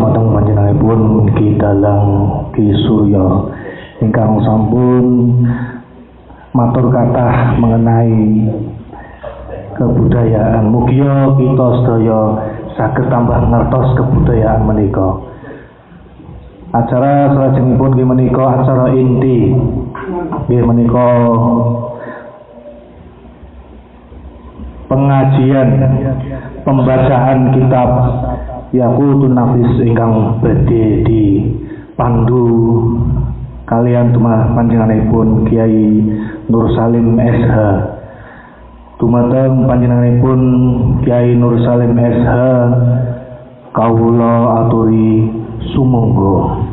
dumateng panjenenganipun Ki Dalang Ki Surya ingkang sampun matur kathah mengenai kebudayaan. Mugia kita sedaya saged tambah ngertos kebudayaan menika. Acara salajengipun nggih menika acara inti. Nggih menika pengajian pembacaan kitab Yaqutun Nafis ingkang badhe dipandu kalian panjenenganipun Kiai Nur Salim SH. Dumateng panjenenganipun Kiai Nur Salim SH kawula aturi sumangga.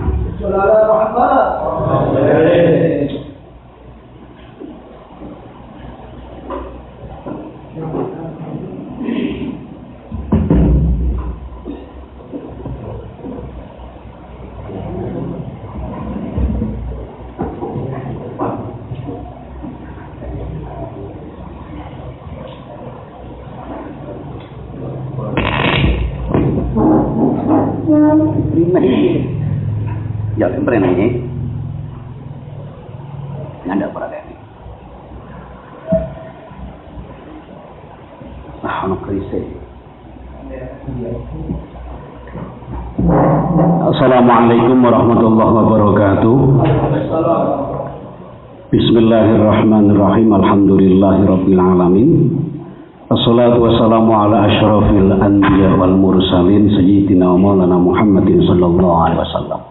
Ya, pernah ini nganda perhatian. Anak krisis. Assalamualaikum warahmatullahi wabarakatuh. Bismillahirrahmanirrahim. Alhamdulillahirabbil alamin. Assalatu wassalamu ala asyrafil anbiya wal mursalin sayyidina wa maulana Muhammadin sallallahu alaihi wasallam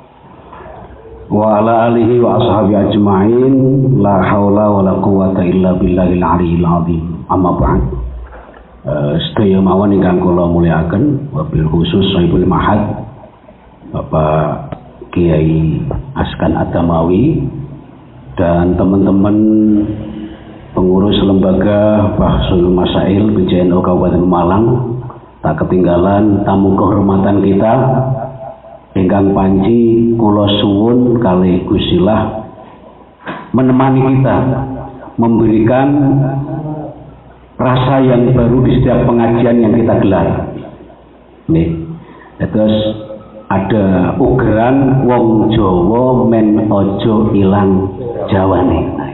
wa ala alihi wa ashabi ajma'in la haula wa la quwata illa billahil aliyil azim. Amma ba'd. Sedaya mawon ingkang kula mulyakaken wabil khusus Saibul Mahad Bapak Kiai Askan Adamawi dan teman-teman pengurus lembaga Bahsul Masail PJNU Kabupaten Malang, tak ketinggalan tamu kehormatan kita ingkang panci kula suwun kalih Gustilah menemani kita, memberikan rasa yang baru di setiap pengajian yang kita gelar. Nih, terus ada ugeran wong Jawa men ojo ilang Jawane.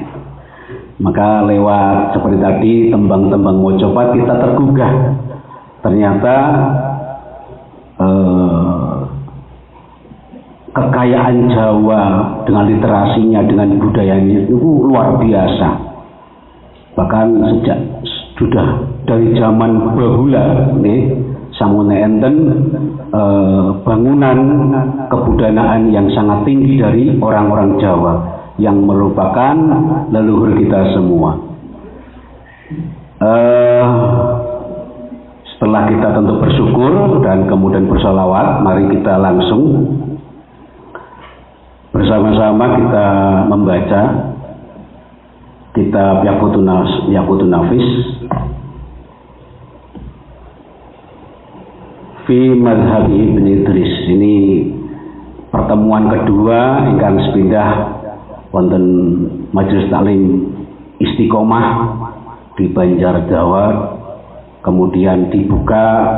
Maka lewat seperti tadi tembang-tembang mojopat kita tergugah. Ternyata kekayaan Jawa dengan literasinya, dengan budayanya itu luar biasa. Bahkan sejak sudah dari zaman bahula nih samune enten bangunan kebudayaan yang sangat tinggi dari orang-orang Jawa yang merupakan leluhur kita semua. Setelah kita tentu bersyukur dan kemudian bersolawat, mari kita langsung bersama-sama kita membaca kitab Yaqutun Nafis fi Madhhab Ibn Idris. Ini pertemuan kedua ingkang sepindah wonten Majelis Taklim Istiqomah di Banjardawa, kemudian dibuka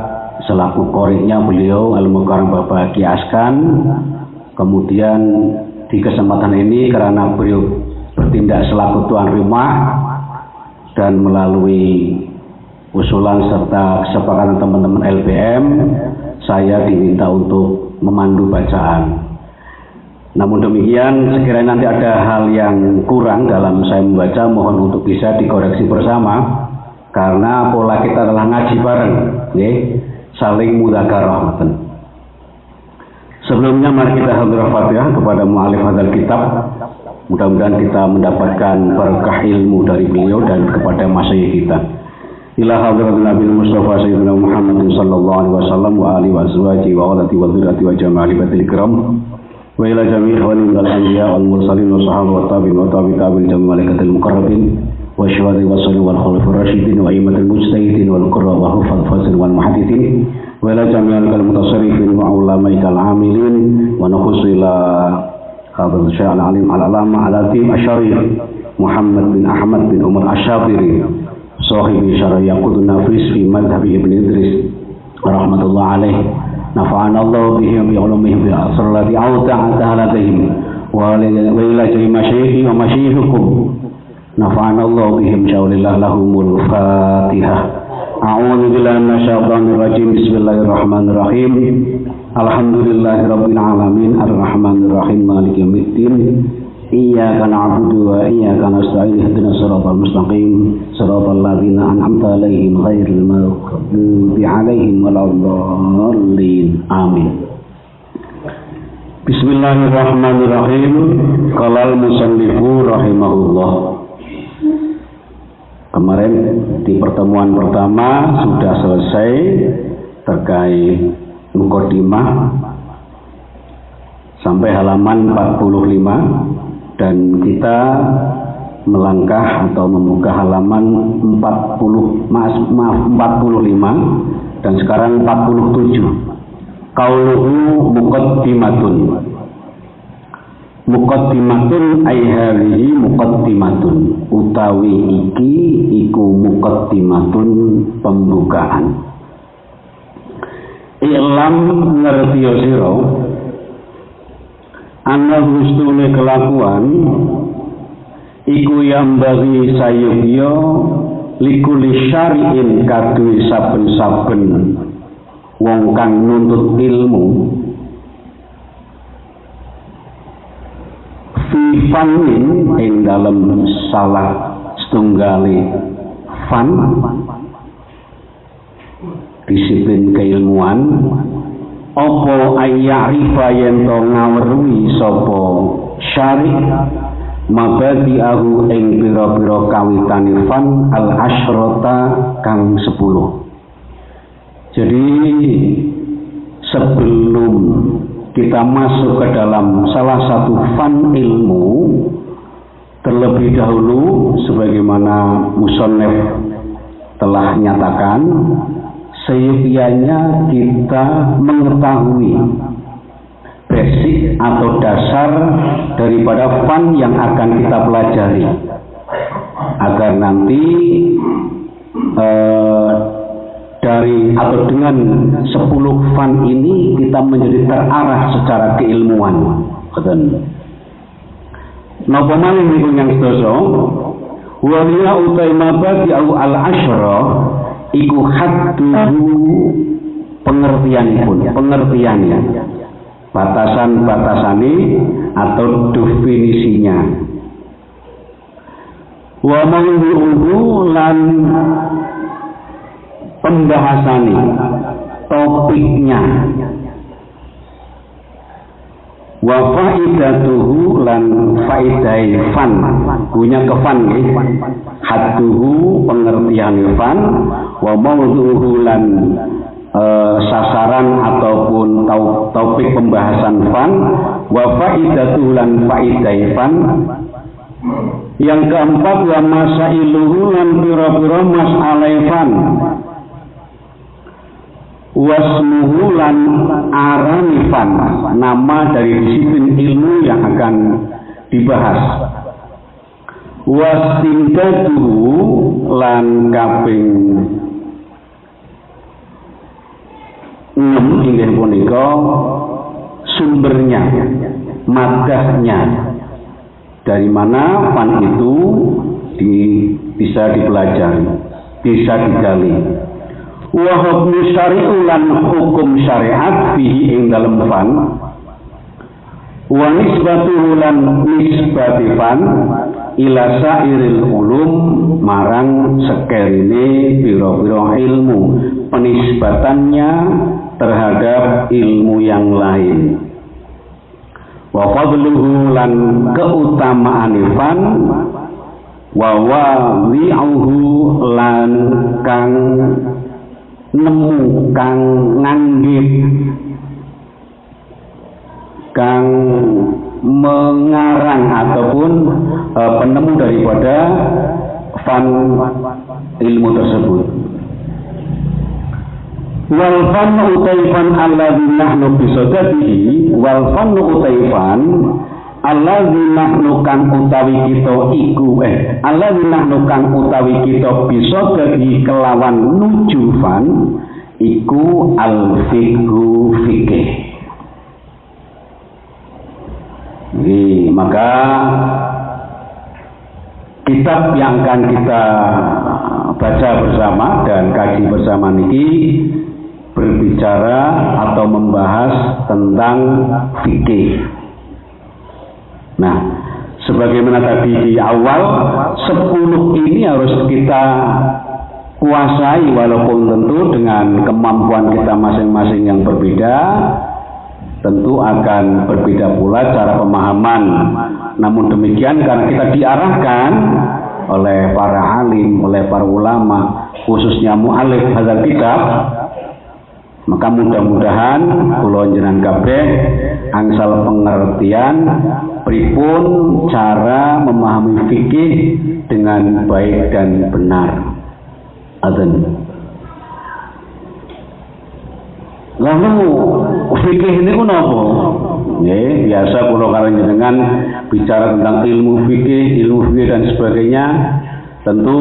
selaku qori'nya beliau Al-Mukarram Bapak Ki Askan. Kemudian di kesempatan ini karena beliau bertindak selaku tuan rumah dan melalui usulan serta kesepakatan teman-teman LBM, saya diminta untuk memandu bacaan. Namun demikian, sekiranya nanti ada hal yang kurang dalam saya membaca, mohon untuk bisa dikoreksi bersama, karena pola kita adalah ngaji bareng, saling mudzakarah. Sebelumnya mari kita hadirah Fatihah kepada mu'alif hadzal kitab. Mudah-mudahan kita mendapatkan berkah ilmu dari beliau dan kepada masyayikh kita. Ila hadratin Nabi Mustafa Sayyidina Muhammad sallallahu alaihi wasallam wa alihi wa azwajihi wa walati wa dzurriyyati wa jama'i batil kiram. Wa ila jami'i khawalil anbiya wal mursalin wa sahabati wa tabi'in wa tabi'in jami'i malaikatil muqarrabin wa syuhada'i wa salih wal khulafur rasyidin wa immatil mujtahidin wal qurra wa hufaz fasil wal muhaddithin wa ila jami'il mutasarrifin wa ulama'il amilin wa nakhusu ila hadzal syai'al alim al-alama al-atim asy-syarif Muhammad bin Ahmad bin Umar Asy-Syafiri sahibi syarah Yaqutun Nafis fi Madhhab Ibn Idris rahmatullah alaih nafa'ana Allah bihim bi ulumihim bil asrarati awta'a ta'alatihim wa ila jami masyayikhi wa masyayikhukum nafa'ana Allah bihim syawlillah lahumul fatihah. A'udzu billahi minasyaitonir rajim. Bismillahirrahmanirrahim. Alhamdulillahi rabbil alamin arrahmanir rahim maliki yaumiddin. Iyyaka na'budu wa iyyaka nasta'in ihdinas siratal mustaqim siratal ladzina an'amta 'alaihim ghairil maghdubi 'alaihim waladdallin. Amin. Bismillahirrahmanirrahim. Qalal musannifu rahimahullah. Kemarin di pertemuan pertama sudah selesai terkait muqaddimah sampai halaman 45 dan kita melangkah atau membuka halaman 45 dan sekarang 47. Qauluhu muqaddimatun. Muqaddimatun ay hadhihi muqaddimatun utawi iki iku muqaddimatun pembukaan. Ilam ngerti sira ana hustune kelakuan iku yang bagi sayubya likuli syari'in kaduwe saben-saben wong kang nuntut ilmu fi fanin ing dalem salah setunggale fan disiplin keilmuan apa ayyarifa yen to ngaweruhi sapa syari' mabadi'ahu ing pira-pira kawitane fan al asyrata kang 10. Jadi sebelum kita masuk ke dalam salah satu fan ilmu, terlebih dahulu sebagaimana musannif telah nyatakan, seyogyanya kita mengetahui basic atau dasar daripada fan yang akan kita pelajari agar nanti dari atau dengan 10 fan ini kita menjadi terarah secara keilmuan. Napa malih niku yang sedasa wa hiya utai mabadi al asyra iku hadduhu pengertiannya batasan-batasane atau definisinya wa mawdu'uhu lan pembahasannya topiknya wa faidatuhu lan faidai fan punya ke fan hadduhu pengertian fan wa mawdu'uhu lan sasaran ataupun topik pembahasan fan wa faidatuhu lan faidai fan. Yang keempat wa masailuhu lan pira-pira masalah fan wasmuhu lan aranifan nama dari disiplin ilmu yang akan dibahas wastindaduhu lan kaping 6 inggih punika sumbernya madahnya dari mana fan itu bisa dipelajari bisa digali. Wa hukmu syari'u lan hukum syariat fihi ing dalem fan wa nisbatuhu lan nisbati fan ila sairil ulum marang sekerine pira-pira ilmu penisbatannya terhadap ilmu yang lain wa fadluhu lan keutamaan fan wa wawi'uhu lan kang nemu kang nganggep kang mengarang ataupun penemu daripada fan ilmu tersebut. Wal fannu utaifan alladzi nahnu bisadatihi wal fannu utaifan alladzi nahnu kang utawi kita iku alladzi nahnu kang utawi kita bisadatihi kelawan nuju fan iku al-fiqhu fikih. Maka kitab yang akan kita baca bersama dan kaji bersama niki berbicara atau membahas tentang fikih. Nah, sebagaimana tadi di awal, 10 ini harus kita kuasai walaupun tentu dengan kemampuan kita masing-masing yang berbeda, tentu akan berbeda pula cara pemahaman. Namun demikian karena kita diarahkan oleh para alim, oleh para ulama, khususnya mu'alif hadzal kitab, maka mudah-mudahan kula njenengan kabeh angsal pengertian pripun cara memahami fikih dengan baik dan benar. Aten. Lalu fikih ini napa? Nggih, biasa kula karo njenengan bicara tentang ilmu fikih dan sebagainya. Tentu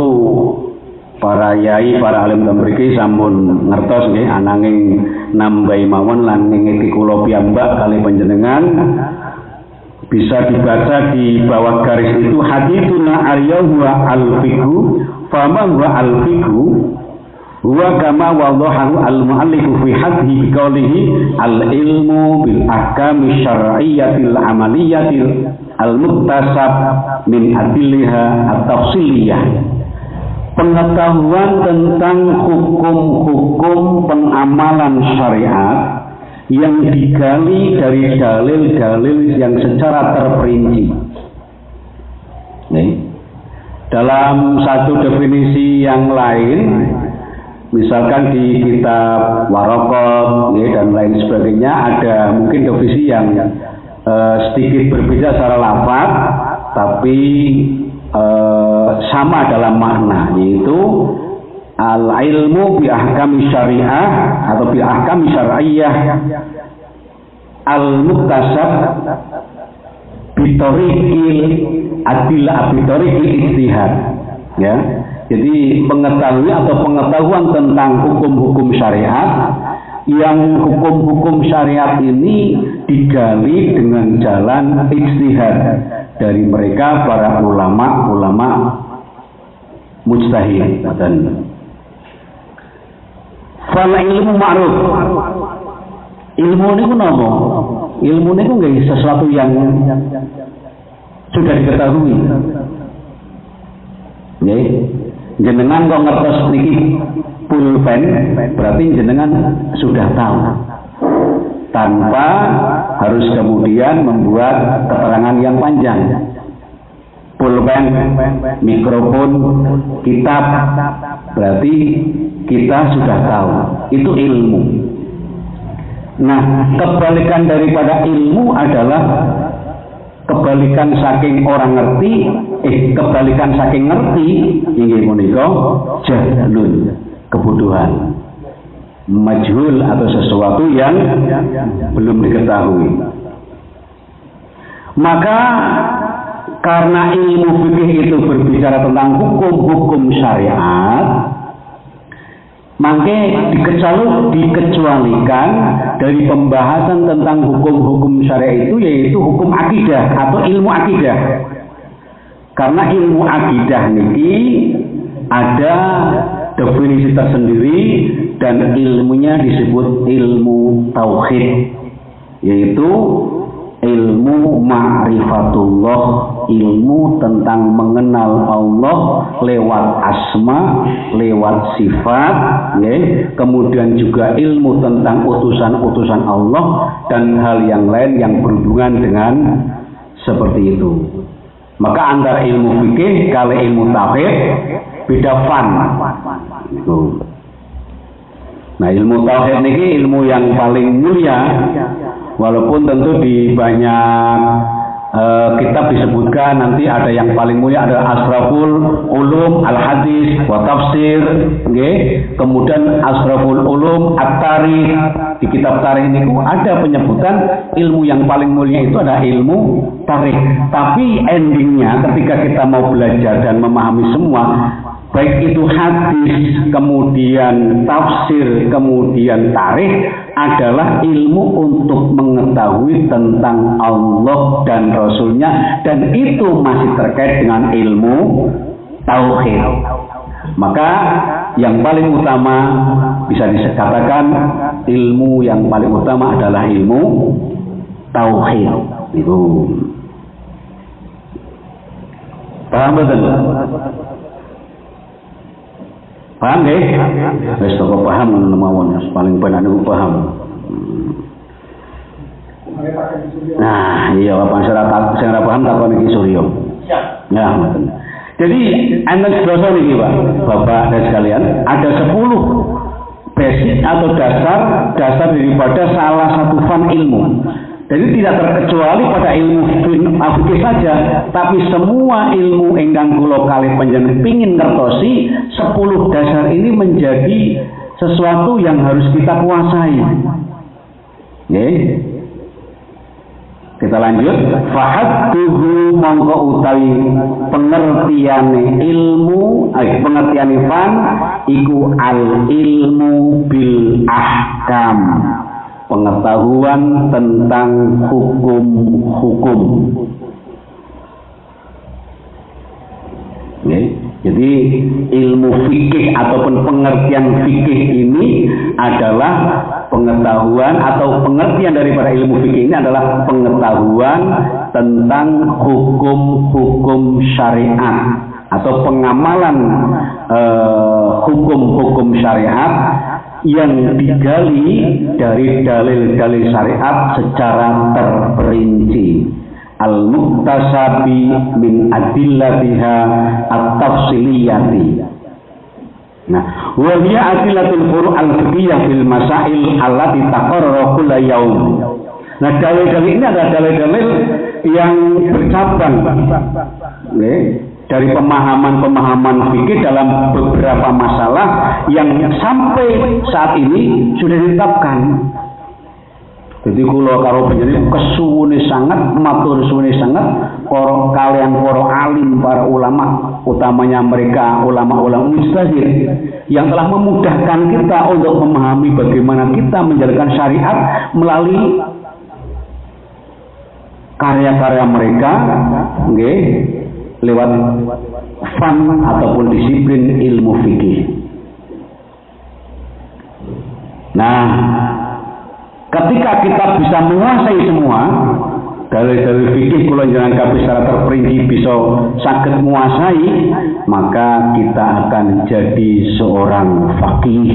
para yai, para alim mriki sampun ngertos nggih, ananging nambahi mawon lan ngingeti kula piyambak kali panjenengan bisa dibaca di bawah garis itu haditsuna aryahu al-fiqhu fama huwa al-fiqhu huwa kama wadahahu al-mu'allifu fi hadhi biqaulihi al-ilmu bil ahkami syar'iyyatil amaliyatil al-muktasab min adilliha at-tafsiliyah. Pengetahuan tentang hukum-hukum pengamalan syariat yang digali dari dalil-dalil yang secara terperinci. Nih, dalam satu definisi yang lain, misalkan di kitab Waraqat dan lain sebagainya, ada mungkin definisi yang sedikit berbeda secara lafaz, tapi sama dalam makna, yaitu al-ilmu bi ahkami syariah atau bi ahkami syar'iyyah al-muktasab bi tariqil adillah bi tariqil ijtihad. Ya. Jadi pengetahuan tentang hukum-hukum syariat, yang hukum-hukum syariat ini digali dengan jalan ijtihad dari mereka para ulama mujtahid. Fal ilmu ma'ruf. Ilmu niku napa? Ilmu niku nggih sesuatu yang sudah diketahui. Nggih. Jenengan kok ngertos niki pulpen, berarti jenengan sudah tahu. Tanpa harus kemudian membuat keterangan yang panjang. Pulpen, mikrofon, kitab, berarti kita sudah tahu. Itu ilmu. Nah, kebalikan daripada ilmu adalah kebalikan saking orang ngerti, kebalikan saking ngerti, inggih punika jahlun, kebodohan. Majhul atau sesuatu yang belum diketahui. Maka karena ilmu fikih itu berbicara tentang hukum-hukum syariat, maka dikecualikan dari pembahasan tentang hukum-hukum syariat itu, yaitu hukum akidah atau ilmu akidah. Karena ilmu akidah niki ada definisi tersendiri dan ilmunya disebut ilmu tauhid, yaitu ilmu ma'rifatullah, ilmu tentang mengenal Allah lewat asma, lewat sifat, kemudian juga ilmu tentang utusan-utusan Allah dan hal yang lain yang berhubungan dengan seperti itu. Maka antara ilmu fikih kali ilmu tauhid beda fan. Nah, ilmu tauhid niki ilmu yang paling mulia, walaupun tentu di banyak kitab disebutkan nanti ada yang paling mulia adalah asraful ulum al-hadis wa tafsir, kemudian asraful ulum at-tarikh. Di kitab tarikh ini ada penyebutan ilmu yang paling mulia itu adalah ilmu tarikh. Tapi endingnya ketika kita mau belajar dan memahami semua, baik itu hadis, kemudian tafsir, kemudian tarikh, adalah ilmu untuk mengetahui tentang Allah dan Rasulnya, dan itu masih terkait dengan ilmu tauhid. Maka yang paling utama bisa dikatakan ilmu yang paling utama adalah ilmu tauhid. Itu paham betul? Paham nggih? Wis kok paham ngono mawon, paling benar niku paham. Nah, iya apa sing ora paham takon iki Suryo. Siap. Ya, ngoten. Jadi enten sedasa niki, Pak, Bapak dan sekalian, ada 10 basic atau dasar daripada salah satu fan ilmu. Jadi tidak terkecuali pada ilmu fikih saja, tapi semua ilmu ingkang kula kalih panjenengan pingin ngertosi, 10 dasar ini menjadi sesuatu yang harus kita kuasai. Nggih. Kita lanjut. Fahadduhu mongko utawi pengertiane ilmu, pengertiane fan iku al ilmu bil ahkam. Pengetahuan tentang hukum-hukum. Jadi ilmu fikih ataupun pengertian fikih ini adalah pengetahuan atau pengertian daripada ilmu fikih ini adalah pengetahuan tentang hukum-hukum syariat atau pengamalan hukum-hukum syariat yang digali dari dalil-dalil syariat secara terperinci, al-muktasabi min adillatiha at-tafsiliyati. Nah, wa hiya adillatul furu' al-fiqhiyah fil masail allati taqarraru kulla yaum. Nah, dalil-dalil ini adalah dalil-dalil yang bercabang, dari pemahaman-pemahaman fikih dalam beberapa masalah yang sampai saat ini sudah ditetapkan. Jadi kula karo panjenengan kesuwune sangat, matur suwune sangat para alim, para ulama, utamanya mereka ulama-ulama mujtahid yang telah memudahkan kita untuk memahami bagaimana kita menjalankan syariat melalui karya-karya mereka, nggih, lewat fan ataupun disiplin ilmu fikih. Nah, ketika kita bisa menguasai semua dalil-dalil fikih kula njenengan kabeh secara terperinci bisa saged menguasai, maka kita akan jadi seorang faqih,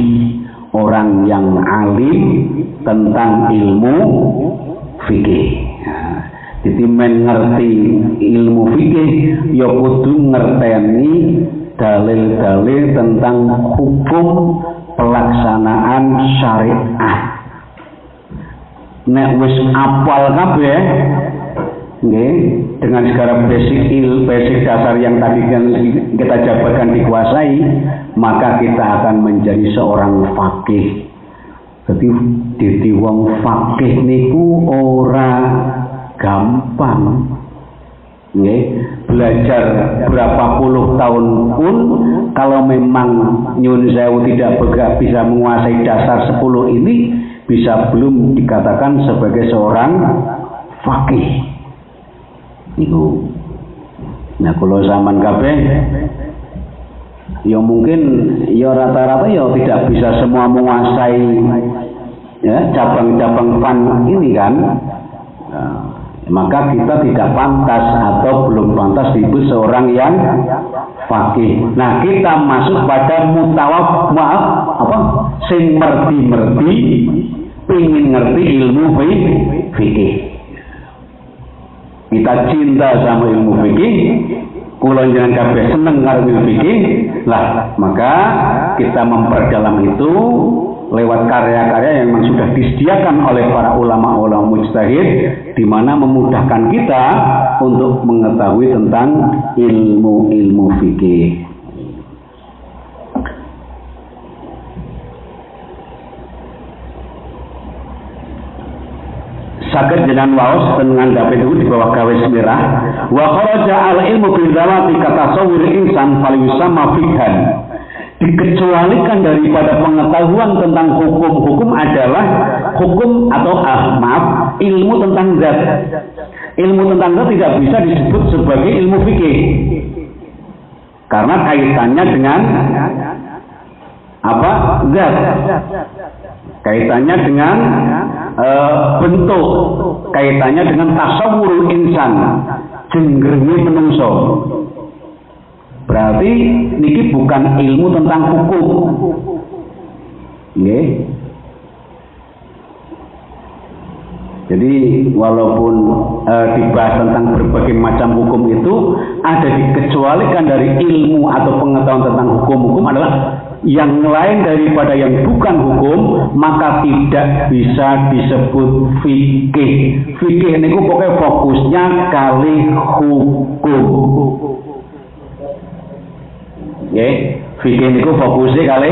orang yang alim tentang ilmu fikih. Jadi mengerti ilmu fikih ya kudu ngerteni dalil-dalil tentang hukum pelaksanaan syariat. Nek wis apal kabeh nggih, dengan segala basic dasar yang tadi kita jabarkan dikuasai, maka kita akan menjadi seorang faqih. Jadi dadi wong faqih niku ora gampang. Nggih, belajar berapa puluh tahun pun kalau memang nyun sewu tidak bisa menguasai dasar 10 ini, bisa belum dikatakan sebagai seorang faqih. Niku. Nah, kalau zaman kabeh ya mungkin ya rata-rata ya tidak bisa semua menguasai ya cabang-cabang fan ini kan. Nah, maka kita tidak pantas atau belum pantas disebut seorang yang faqih. Nah, kita masuk pada sing merti-merti pengen ngerti ilmu fikih. Kita cinta sama ilmu fikih, kula jangan kabeh seneng karo ilmu fikih, lah maka kita memperdalam itu lewat karya-karya yang memang sudah disediakan oleh para ulama-ulama mujtahid, di mana memudahkan kita untuk mengetahui tentang ilmu-ilmu fikih. saged jenengan waos dengan dapat itu di bawah gawe semirah wa kharaja al ilmu bil zawati katasawwur insan falyusamma fiqhan. Dikecualikan daripada pengetahuan tentang hukum adalah hukum atau ilmu tentang zat. Ilmu tentang zat tidak bisa disebut sebagai ilmu fikih karena kaitannya dengan zat, kaitannya dengan bentuk, kaitannya dengan tasawwurul insan, jengrenge menungso. Berarti niki bukan ilmu tentang hukum. Nggih. Jadi walaupun dibahas tentang berbagai macam hukum itu ada dikecualikan dari ilmu atau pengetahuan tentang hukum adalah yang lain daripada yang bukan hukum, maka tidak bisa disebut fikih. Fikih niku pokoknya fokusnya kali hukum. Fikih niku fokusnya kali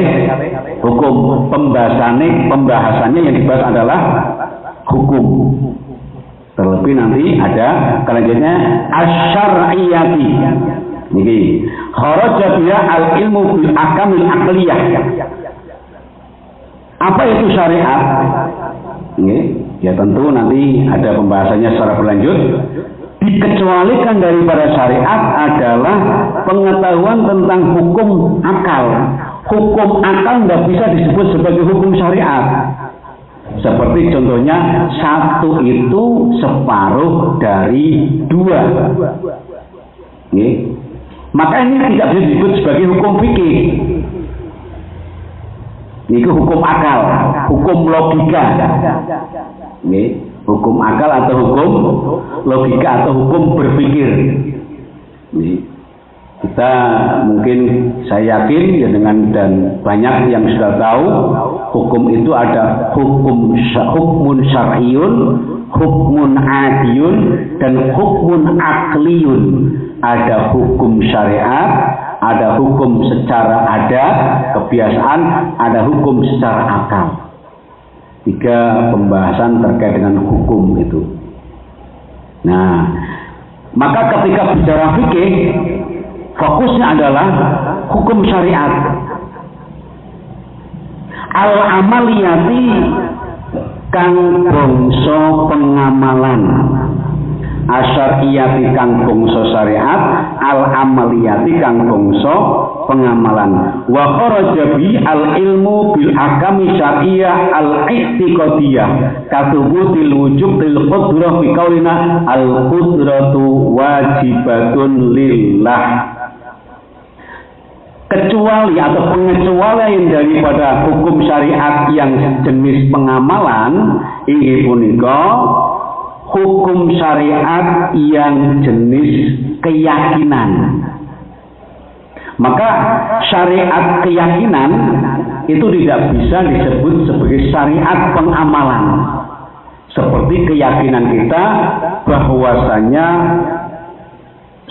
hukum. Pembahasannya yang dibahas adalah hukum. Terlebih nanti ada kelanjutnya asyariyati. Niki kharaja biha al ilmu bil akamil aqliyah. Apa itu syariat? Nggih, ya tentu nanti ada pembahasannya secara berlanjut. Dikecualikan daripada syariat adalah pengetahuan tentang hukum akal. Hukum akal tidak bisa disebut sebagai hukum syariat. Seperti contohnya 1 itu separuh dari 2. Nih. Maka ini tidak bisa disebut sebagai hukum fikih. Ini hukum akal, hukum logika. Nih. Hukum akal atau hukum logika atau hukum berpikir. Nih. Kita mungkin saya yakin ya dengan dan banyak yang sudah tahu hukum itu ada hukmun syar'iyun, hukmun adiyun dan hukmun akliyun. Ada hukum syariat, ada hukum secara adat, kebiasaan, ada hukum secara akal. 3 pembahasan terkait dengan hukum itu. Nah, maka ketika bicara fikih fokusnya adalah hukum syariat. Al-amaliyati kang bangsa pengamalan. Asyariyati kang bangsa syariat, al-amaliyati kang bangsa pengamalan. Wa kharaja bi al-ilmu bil ahkami syar'iyyah al-i'tiqadiyah. Katubutil wujub lil qudrah fi qaulina al-qudratu wajibatun lillah. Kecuali atau pengecualian daripada hukum syariat yang jenis pengamalan inggih punika hukum syariat yang jenis keyakinan. Maka syariat keyakinan itu tidak bisa disebut sebagai syariat pengamalan. Seperti keyakinan kita bahwasanya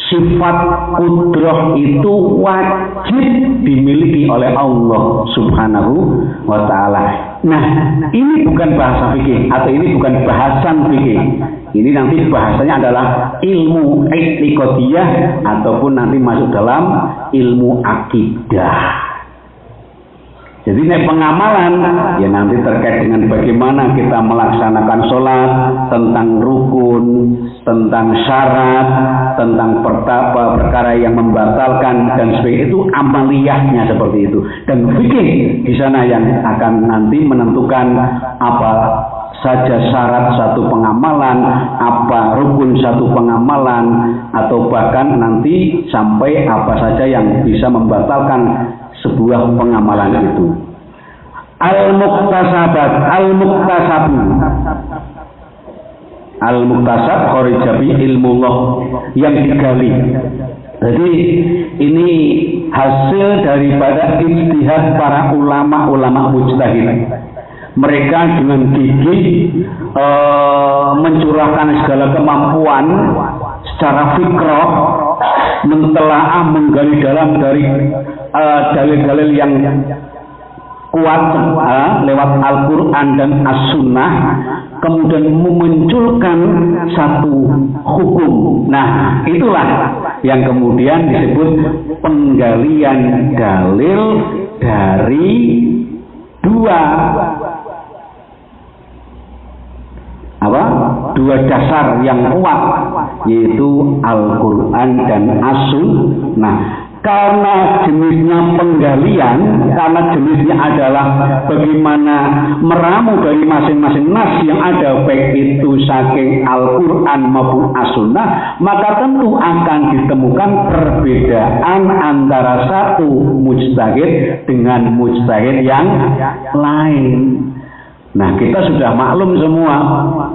sifat kudrah itu wajib dimiliki oleh Allah Subhanahu wa ta'ala. Nah, ini bukan bahasa fikih atau ini bukan bahasan fikih. Ini nanti bahasanya adalah ilmu i'tiqadiyah ataupun nanti masuk dalam ilmu akidah. Jadi ini pengamalan ya nanti terkait dengan bagaimana kita melaksanakan sholat, tentang rukun, tentang syarat, tentang perkara yang membatalkan dan sebagainya, itu amaliyahnya seperti itu. Dan fikih di sana yang akan nanti menentukan apa saja syarat satu pengamalan, apa rukun satu pengamalan, atau bahkan nanti sampai apa saja yang bisa membatalkan sebuah pengamalan itu. Al-muktasab kharijabi ilmullah yang digali. Jadi ini hasil daripada ijtihad para ulama-ulama mujtahid. Mereka dengan gigih mencurahkan segala kemampuan secara fikrah, mentelaah, menggali dalam dari dalil-dalil yang kuat lewat Al-Quran dan As-Sunnah, kemudian memunculkan satu hukum. Nah, itulah yang kemudian disebut penggalian dalil dari dua dasar yang kuat, yaitu Al-Quran dan As-Sunnah. Karena jenisnya penggalian, karena jenisnya adalah bagaimana meramu dari masing-masing nas yang ada, baik itu saking Al-Quran maupun As-Sunnah, maka tentu akan ditemukan perbedaan antara satu mujtahid dengan mujtahid yang lain. Nah, kita sudah maklum semua,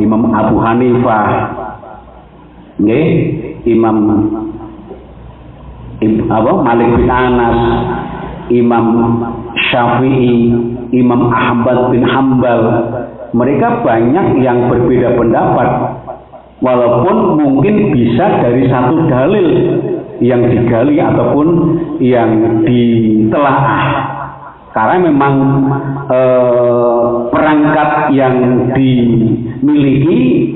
Imam Abu Hanifah, Imam Malik bin Anas, Imam Syafi'i, Imam Ahmad bin Hambal, mereka banyak yang berbeda pendapat, walaupun mungkin bisa dari satu dalil yang digali ataupun yang ditelaah. Karena memang perangkat yang dimiliki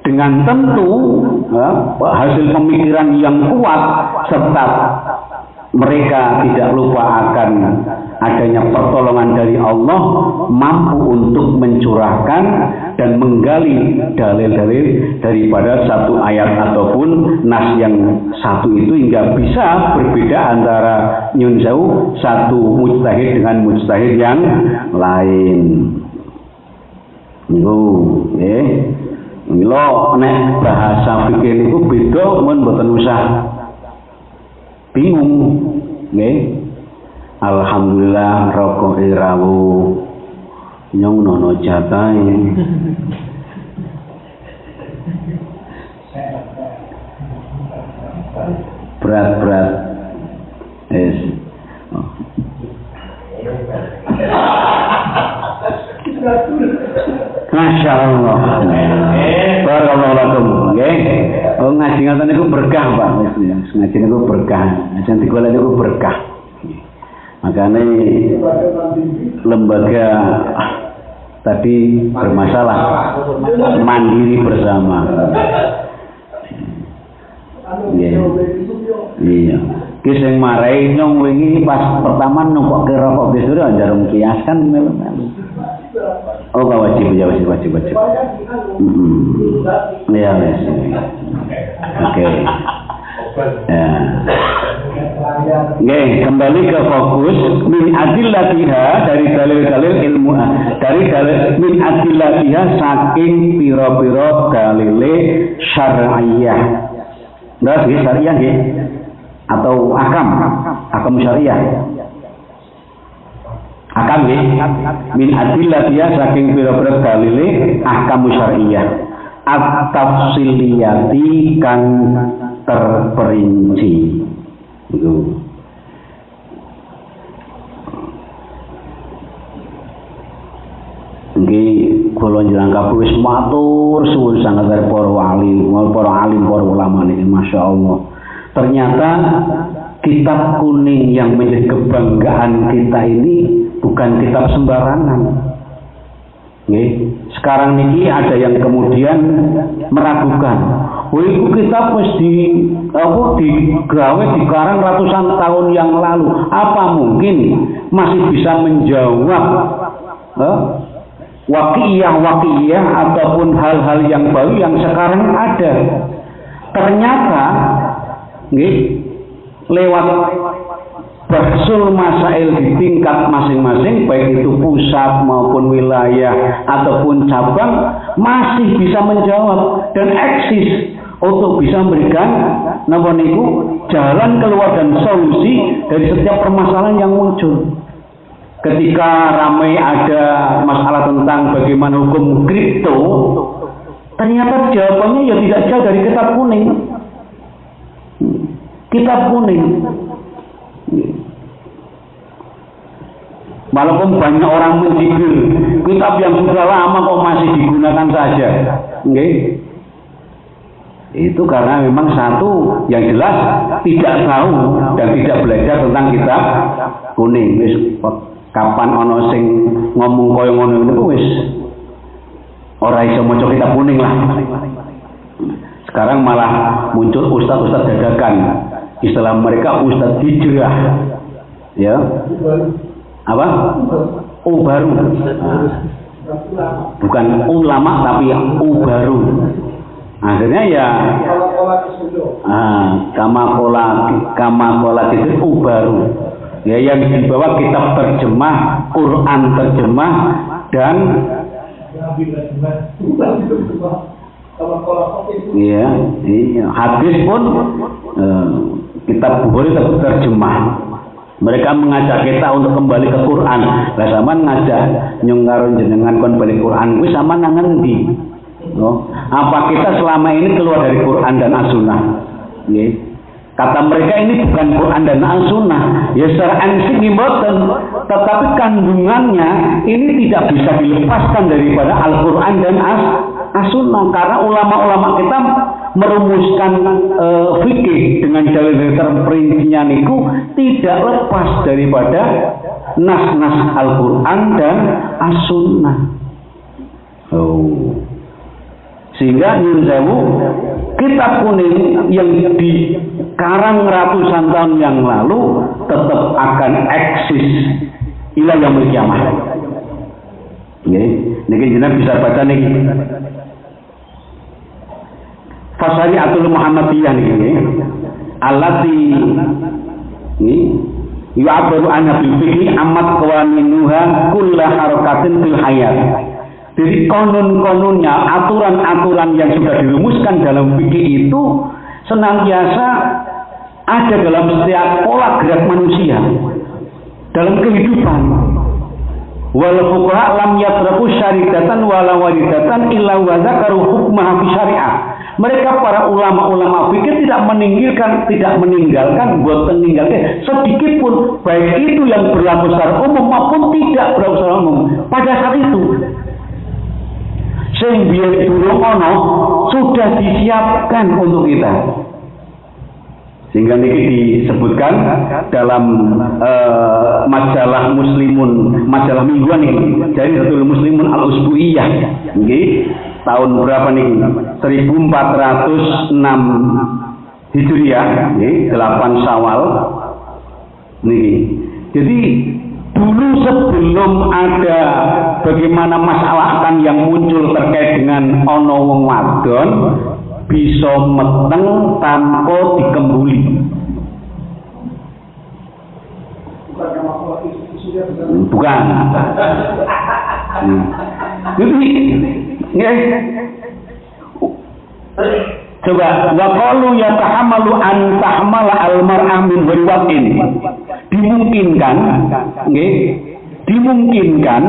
dengan tentu hasil pemikiran yang kuat, serta mereka tidak lupa akan adanya pertolongan dari Allah, mampu untuk mencurahkan dan menggali dalil-dalil daripada satu ayat ataupun nas yang satu itu, hingga bisa berbeda antara nyun sewu satu mujtahid dengan mujtahid yang lain. Milo nek bahasa fikih niku beda, mun mboten usah bingung, nggih. Alhamdulillah rokok irawu nyong nono jatahe. Berat. Yes. Masya Allah. Barakallahu lakum. Nggih. Oh, ngaji ngoten niku berkah, Pak. Ngaji niku berkah. Ngaji digolek niku berkah. Makanya lembaga tadi bermasalah, mandiri bersama. Iya. Ki sing marai nyong wingi pas pertama numpokke rokok besure jarum kias kan melu-melu. Oh, wajib. Iya, wes. Oke. Ya. Oke, kembali ke fokus min adillatiha, dari dalil-dalil ilmu, dari dalil min adillatiha saking pira-pira dalile syar'iyyah. Nggak sih syariah nggih? Atau akam syariah. Akam nggih, min adillatiha saking pira-pira dalile ahkam syariah. At-tafsiliyati kang terperinci. Itu. Nggih, kula njenengan kabeh wis matur suwun sanget dari para wali, para alim, para ulama niki, masyaallah. Ternyata kitab kuning yang menjadi kebanggaan kita ini bukan kitab sembarangan. Nggih, sekarang niki ada yang kemudian meragukan. Oh, itu kitab wis digawe dikarang ratusan tahun yang lalu. Apa mungkin masih bisa menjawab wakiyah ataupun hal-hal yang baru yang sekarang ada? Ternyata nggih, lewat bahsul masail di tingkat masing-masing, baik itu pusat maupun wilayah ataupun cabang, masih bisa menjawab dan eksis untuk bisa memberikan jalan keluar dan solusi dari setiap permasalahan yang muncul. Ketika ramai ada masalah tentang bagaimana hukum kripto, ternyata jawabannya ya tidak jauh dari kitab kuning. Kitab kuning. Walaupun banyak orang mencibir, kitab yang sudah lama kok masih digunakan saja. Nggih. Itu karena memang satu yang jelas tidak tahu dan tidak belajar tentang kitab kuning. Kapan ana sing ngomong kaya ngono niku wis ora iso maca kitab kuning lah. Sekarang malah muncul ustaz-ustaz dadakan. Istilah mereka ustaz hijrah. Ya. Apa? Baru. Bukan ulama tapi baru. Akhirnya ya kama kola itu baru. Ya yang dibawa kitab terjemah, Quran terjemah dan iya, hadis pun kitab Bukhari terjemah. Mereka mengajak kita untuk kembali ke Quran. Lah sampean ngajak nyung karo jenengan kon bali Quran kuwi sampean nang endi? Oh, apa kita selama ini keluar dari Quran dan As-Sunnah? Nggih. Kata mereka ini bukan Quran dan As-Sunnah. Ya secara ensik mboten, tetapi kandungannya ini tidak bisa dilepaskan daripada Al-Quran dan As-Sunnah karena ulama-ulama kita merumuskan fikih dengan dalil terperincinya niku tidak lepas daripada nas-nas Al-Quran dan As-Sunnah. Sehingga nyun sewu kitab kuning yang dikarang ratusan tahun yang lalu tetap akan eksis ila yaumil kiamah. Nggih, niki jenengan bisa baca niki. Fasariatul Muhammadiyah niki. Allati yu'abbaru anha bil fiqhi amat qawaninuha kullu harakatin fil hayat. Jadi konon-kononnya, aturan-aturan yang sudah dirumuskan dalam fikih itu senantiasa ada dalam setiap pola gerak manusia dalam kehidupan. Wal fuqaha lam yatraku syaridatan wala waridatan illa wa dzakaru hukmaha fi syariah. Mereka para ulama-ulama fikih tidak meninggalkan sedikit pun baik itu yang berlaku secara umum maupun tidak berlaku secara umum pada saat itu. Sing biyen durung ana sudah disiapkan untuk kita. Sehingga niki disebutkan dalam majalah Muslimun, majalah mingguan ini. Jadi Rasul Muslimun Al-Usbuiyah. Nggih, tahun berapa niki? 1406 Hijriah, nggih, 8 Syawal. Niki. Jadi dulu sebelum ada bagaimana masalah yang muncul terkait dengan ono wong wadon bisa meteng tanpa dikembuli. Bukan. Jadi, coba waqalu yatahamalu an tahmala al-mar'ah min riwatin. Dimungkinkan, nggih, dimungkinkan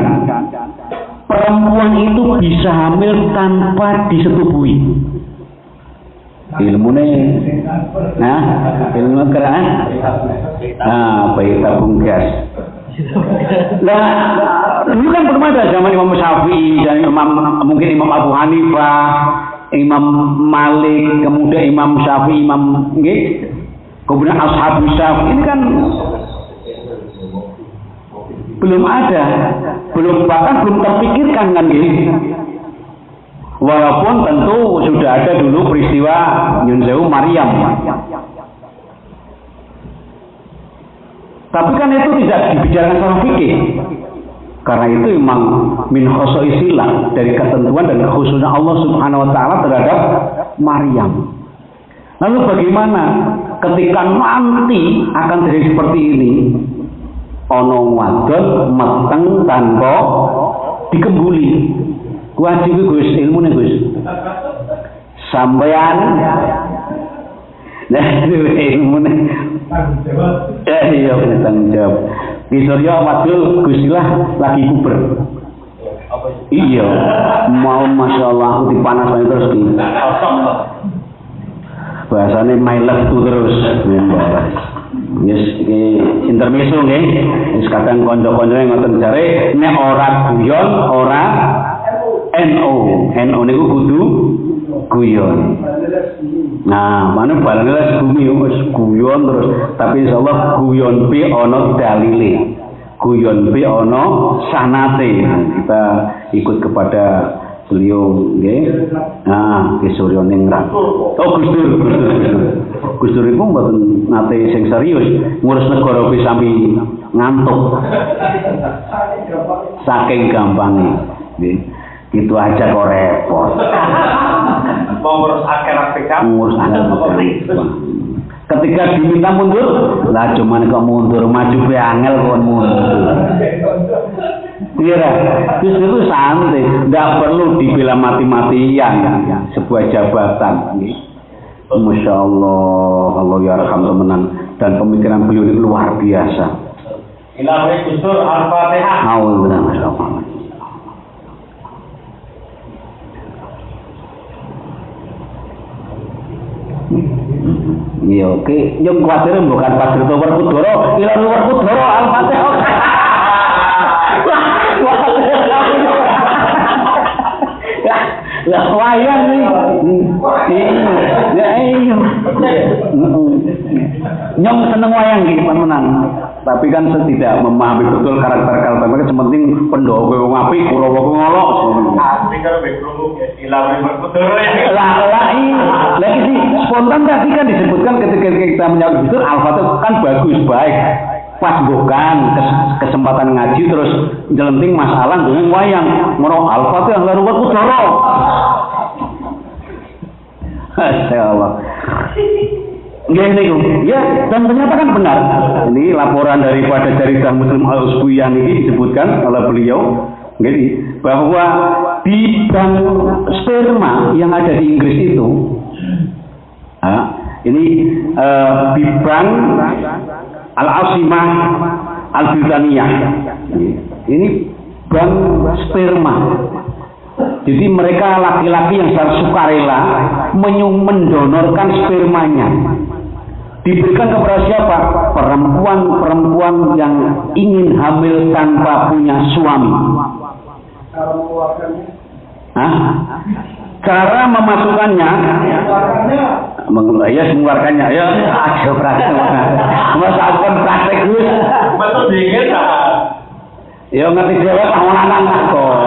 perempuan itu bisa hamil tanpa disetubui. Ilmune, ilmu keraan, bayi tabung gas. Nah, dulu kan belum ada zaman Imam Syafi'i dan mungkin Imam Abu Hanifah, Imam Malik, kemudian Imam Syafi'i, kemudian Ashabus Syafi'i ini kan belum ada, bahkan belum terpikirkan kan gitu. Walaupun tentu sudah ada dulu peristiwa nyun sewu Maryam. Tapi kan itu tidak dibicarakan secara fikih. Karena itu memang min khosoisilah dari ketentuan dan kekhususan Allah Subhanahu wa taala terhadap Maryam. Lalu bagaimana ketika nanti akan terjadi seperti ini? Ono wadon meteng tanpa dikembuli. Wajib Gus ilmu nih Gus. Sampean. Nah ilmu nih. Iya tanggung jawab. Di Surya wadul Gus lah lagi kuber. Iya. Mau masya Allah dipanas terus nih. Bahasanya my love to terus. Yes, intermezzo nggih. Wis kadang kanca-kancane ngoten jare nek ora guyon, ora NO niku kudu guyon. Nah, mana balane les bumi wis guyon terus, tapi insyaallah guyon pi ana dalile. guyon be ana sanate. Kita ikut kepada beliau nggih. Nah, Ki Suryo Ningrat. Oh, Gus Dur. Gus Dur iku mboten nate sing serius ngurus negara wis sampe ngantuk. Saking gampangnya. Nggih. Itu aja kok repot. Mau ngurus akhirat PK. Ngurus akhirat. Ketika diminta mundur, lah cuman kok mundur, maju be angel kok mundur. Iya, terus itu santai, nggak perlu dibela mati-matian sebuah jabatan. Masya Allah, Allah ya Rahman temenan, dan pemikiran beliau ini luar biasa. Ilahi Gustur Al-Fatihah. Alhamdulillah. Iya, oke. Yang khawatir bukan Pak Dirto Werkudara, Ilahi Werkudara Al-Fatihah. Lah wayang nih. Iya. Nyong seneng wayang iki temenan. Tapi kan saya tidak memahami betul karakter mereka. Sementing pendowo wong apik, Kurawa ngolok. Asli kan bekrungu Ilahi Werkudara ya. Lah lagi sih spontan tadi kan disebutkan ketika kita menyambut itu Al-Fatihah kan bagus baik. Pas bukan kesempatan ngaji terus jelenting masalah dengan wayang moro Al-Fatihah lalu Werkudara. Masyaallah. Ya, dan ternyata kan benar. Ini laporan daripada Jaridah Muslim Al-Usbuyah ini disebutkan oleh beliau, jadi bahwa di bank sperma yang ada di Inggris itu, ini di bank Al-Asimah Al-Britania, ini bank sperma. Jadi mereka laki-laki yang secara sukarela mendonorkan spermanya. Diberikan kepada siapa? Perempuan-perempuan yang ingin hamil tanpa punya suami. Cara memasukkannya, mengeluarkannya, ya ada praktek. Masakan praktek gus. Betul dingin Ya ngerti dewe pahlawan kok.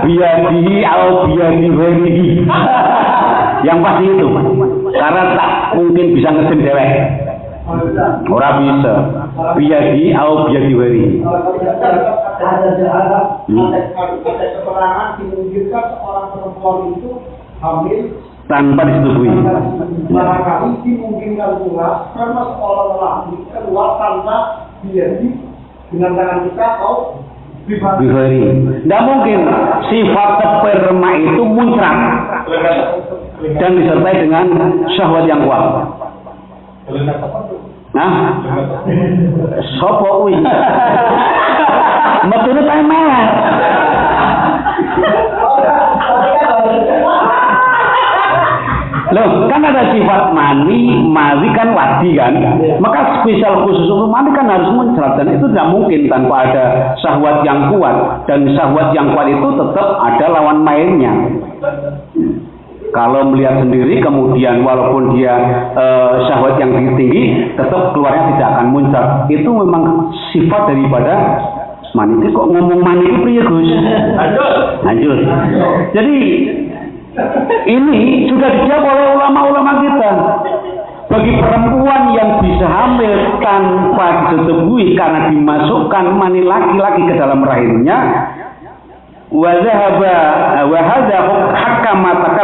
Biadi atau biadi weri. Yang pasti itu. Karena tak mungkin bisa ngesin dewek. Ora bisa. Biadi atau biadi weri. Ada keterangan dimungkinkan seorang perempuan itu hamil tanpa disetujui. Barangkali dimungkinkan pula karena seorang lelaki keluar tanpa biadi dengan tangan kita atau Bihari. Tidak mungkin sifat sperma itu muncrat dan disertai dengan syahwat yang kuat. Nah, sopo wih. Metune temer. Loh, kan ada sifat mani kan wadi kan. Maka spesial khusus untuk mani kan harus muncrat dan itu tidak mungkin tanpa ada syahwat yang kuat. Dan syahwat yang kuat itu tetap ada lawan mainnya. Kalau melihat sendiri kemudian walaupun dia syahwat yang tinggi tetap keluarnya tidak akan muncrat. Itu memang sifat daripada mani. Kok ngomong mani itu priya Gus? Lanjut. Jadi ini sudah dijawab oleh ulama-ulama kita. Bagi perempuan yang bisa hamil tanpa disetujui karena dimasukkan mani laki-laki ke dalam rahimnya, wa hadza hakama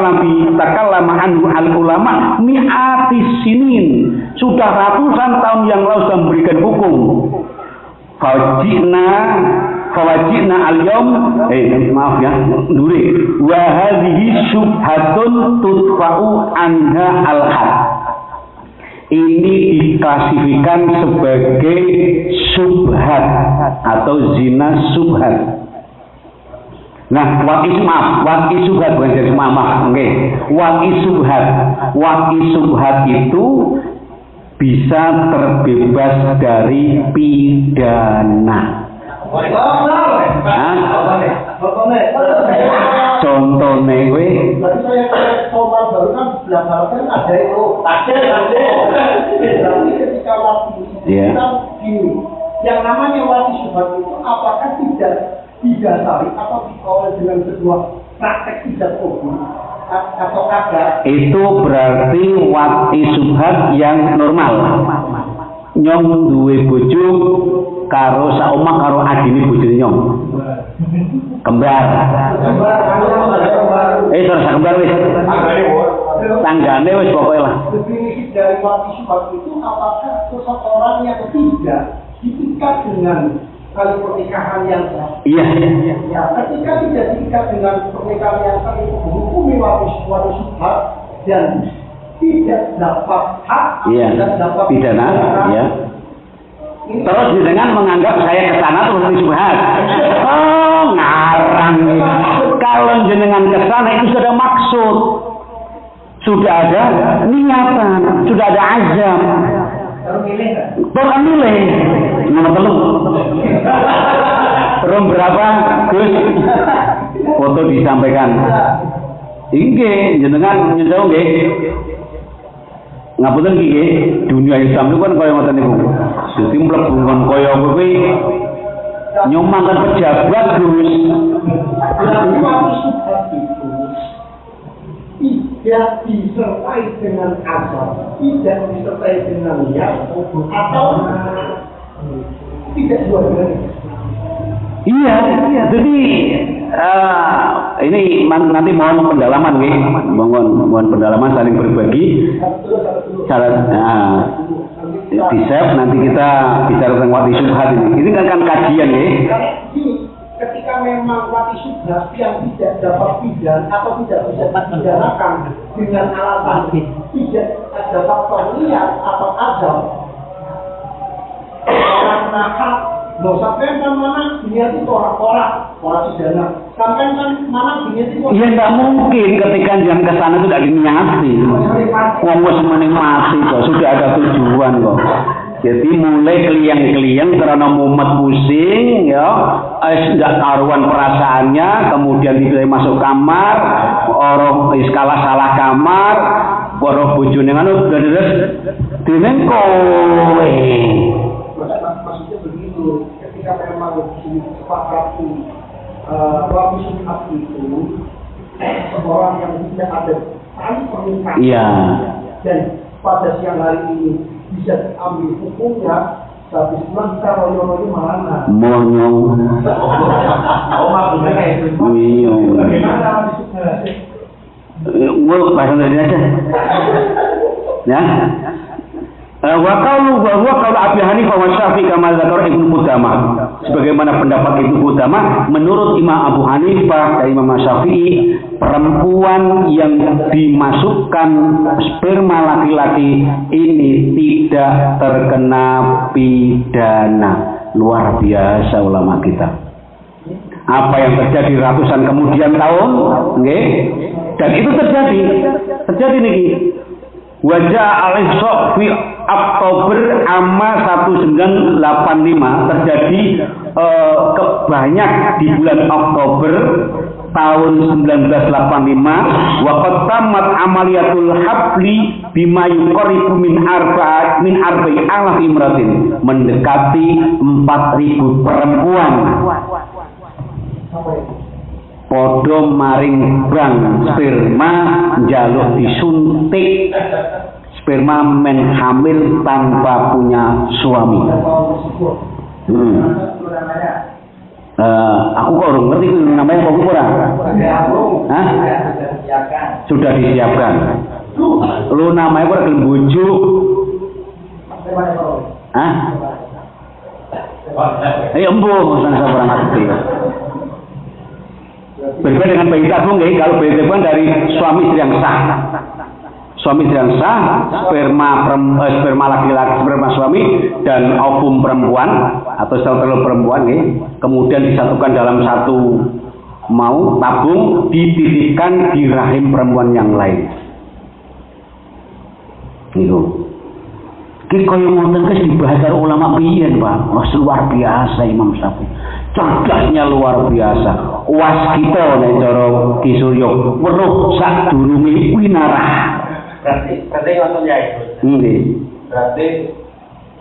takallama anhu al-ulama mi'ati sinin. Sudah ratusan tahun yang lalu sudah memberikan hukum. Fawajina al-yawm maaf ya duri wa hadhihi syubhatun tudfa'u anha al-had. Ini diklasifikasikan sebagai syubhat atau zina syubhat. Nah, waqi syubhat bukan jadi maaf, oke. Waqi syubhat itu bisa terbebas dari pidana. Contohnya gue soal baru kan belakangan ada itu. Berarti ketika waktu kita gini Yang namanya wati syubhat itu apakah tidak didasari atau dikawal dengan sebuah praktek tidak umum atau ada? Itu berarti wati subhat yang normal. Nyong duwe bojo karo saomah karo adine bojone nyong. Kembar. Terus kembar wis. Tanggane wis pokoke lah. Definisi dari wati syubhat itu apakah seseorang yang tidak diikat dengan kali pernikahan yang sah? Iya. Ya, ketika tidak diikat dengan pernikahan yang sah itu menghukumi wati syubhat dan tidak dapat hak, tidak dapat pidana, ya. Terus dengan menganggap saya kesana terus syubhat. Oh, ngarang. Kalau jenengan kesana itu sudah maksud, sudah ada niatan, sudah ada azam. Baru milih. Nomor telu. Rom berapa, Gus? Foto disampaikan. Inggih, jenengan nyusul nggih. Ngapunten iki dunia Islam itu kan kaya ngoten niku. Dadi mlebu ngon kaya kuwi nyomangan pejabat, Gus. Tidak disertai dengan azab, tidak disertai dengan niat, atau tidak dua-duanya. Iya. Jadi ini nanti mohon pendalaman, nih. Mohon pendalaman saling berbagi. Di save nanti kita bicara tentang wati syubhat ini. Ini kan kajian, nih. Ketika memang wati syubhat yang tidak dapat pidana atau tidak bisa dipidanakan dengan alasan tidak ada faktor niat atau azab, karena hak. Loh, sampai kan mana dunia itu orang pidana. Sampai kan mana dunia itu ya nggak mungkin ketika jangan ke sana itu tidak diniati. Wong wis menikmati kok, sudah ada tujuan kok. Jadi mulai keliang-keliang karena mumet pusing, ya, nggak karuan perasaannya, kemudian tidak masuk kamar, orang iskalah salah kamar, orang bojone ngono terus denen kowe. Maksudnya begitu, ketika memang disepakati wati syubhat itu seorang yang tidak ada tali pernikahan, dan pada siang hari ini bisa diambil hukumnya, tapi setelah kita royo-royo mana? Monyong. Iya. Bagaimana Ngul bahasa Indonesia. Ya. Wa qalu Abi Hanifah wa Syafi'i kama zakar Ibnu Qudamah. Sebagaimana pendapat Ibnu Qudamah, menurut Imam Abu Hanifah dan Imam Syafi'i, perempuan yang dimasukkan sperma laki-laki ini tidak terkena pidana. Luar biasa ulama kita. Apa yang terjadi ratusan kemudian tahun, nggih? Dan itu terjadi niki. Wajah al-Isra fi Oktober amma 1985 terjadi kebanyak di bulan Oktober tahun 1985. Wa qad tamat amaliyatul habli bima yuqaribu min arba'i alaf imratin, mendekati 4.000 perempuan podo maring brang sperma njaluk disuntik sperma men hamil tanpa punya suami. Aku kok orang ngerti itu namanya kok kurang. Hah? Sudah disiapkan. Lu namanya kok gelem bujuk. Hah? Embuh sang orang ngerti. Berbeda dengan bayi tabung, kalau bayi tabung dari suami istri yang sah. Suami istri yang sah, sperma laki-laki, sperma suami dan ovum perempuan atau sel telur perempuan, kemudian disatukan dalam satu tabung, dititipkan di rahim perempuan yang lain. Itu. Ki koyo ngoten wis dibahas karo ulama biyen, Pak. Luar biasa Imam Syafi'i. Cerdasnya luar biasa. Was kita nek cara Ki Suryo, weruh sadurunge kuwi narah. Berarti ngoten ya Ibu. Nggih. Berarti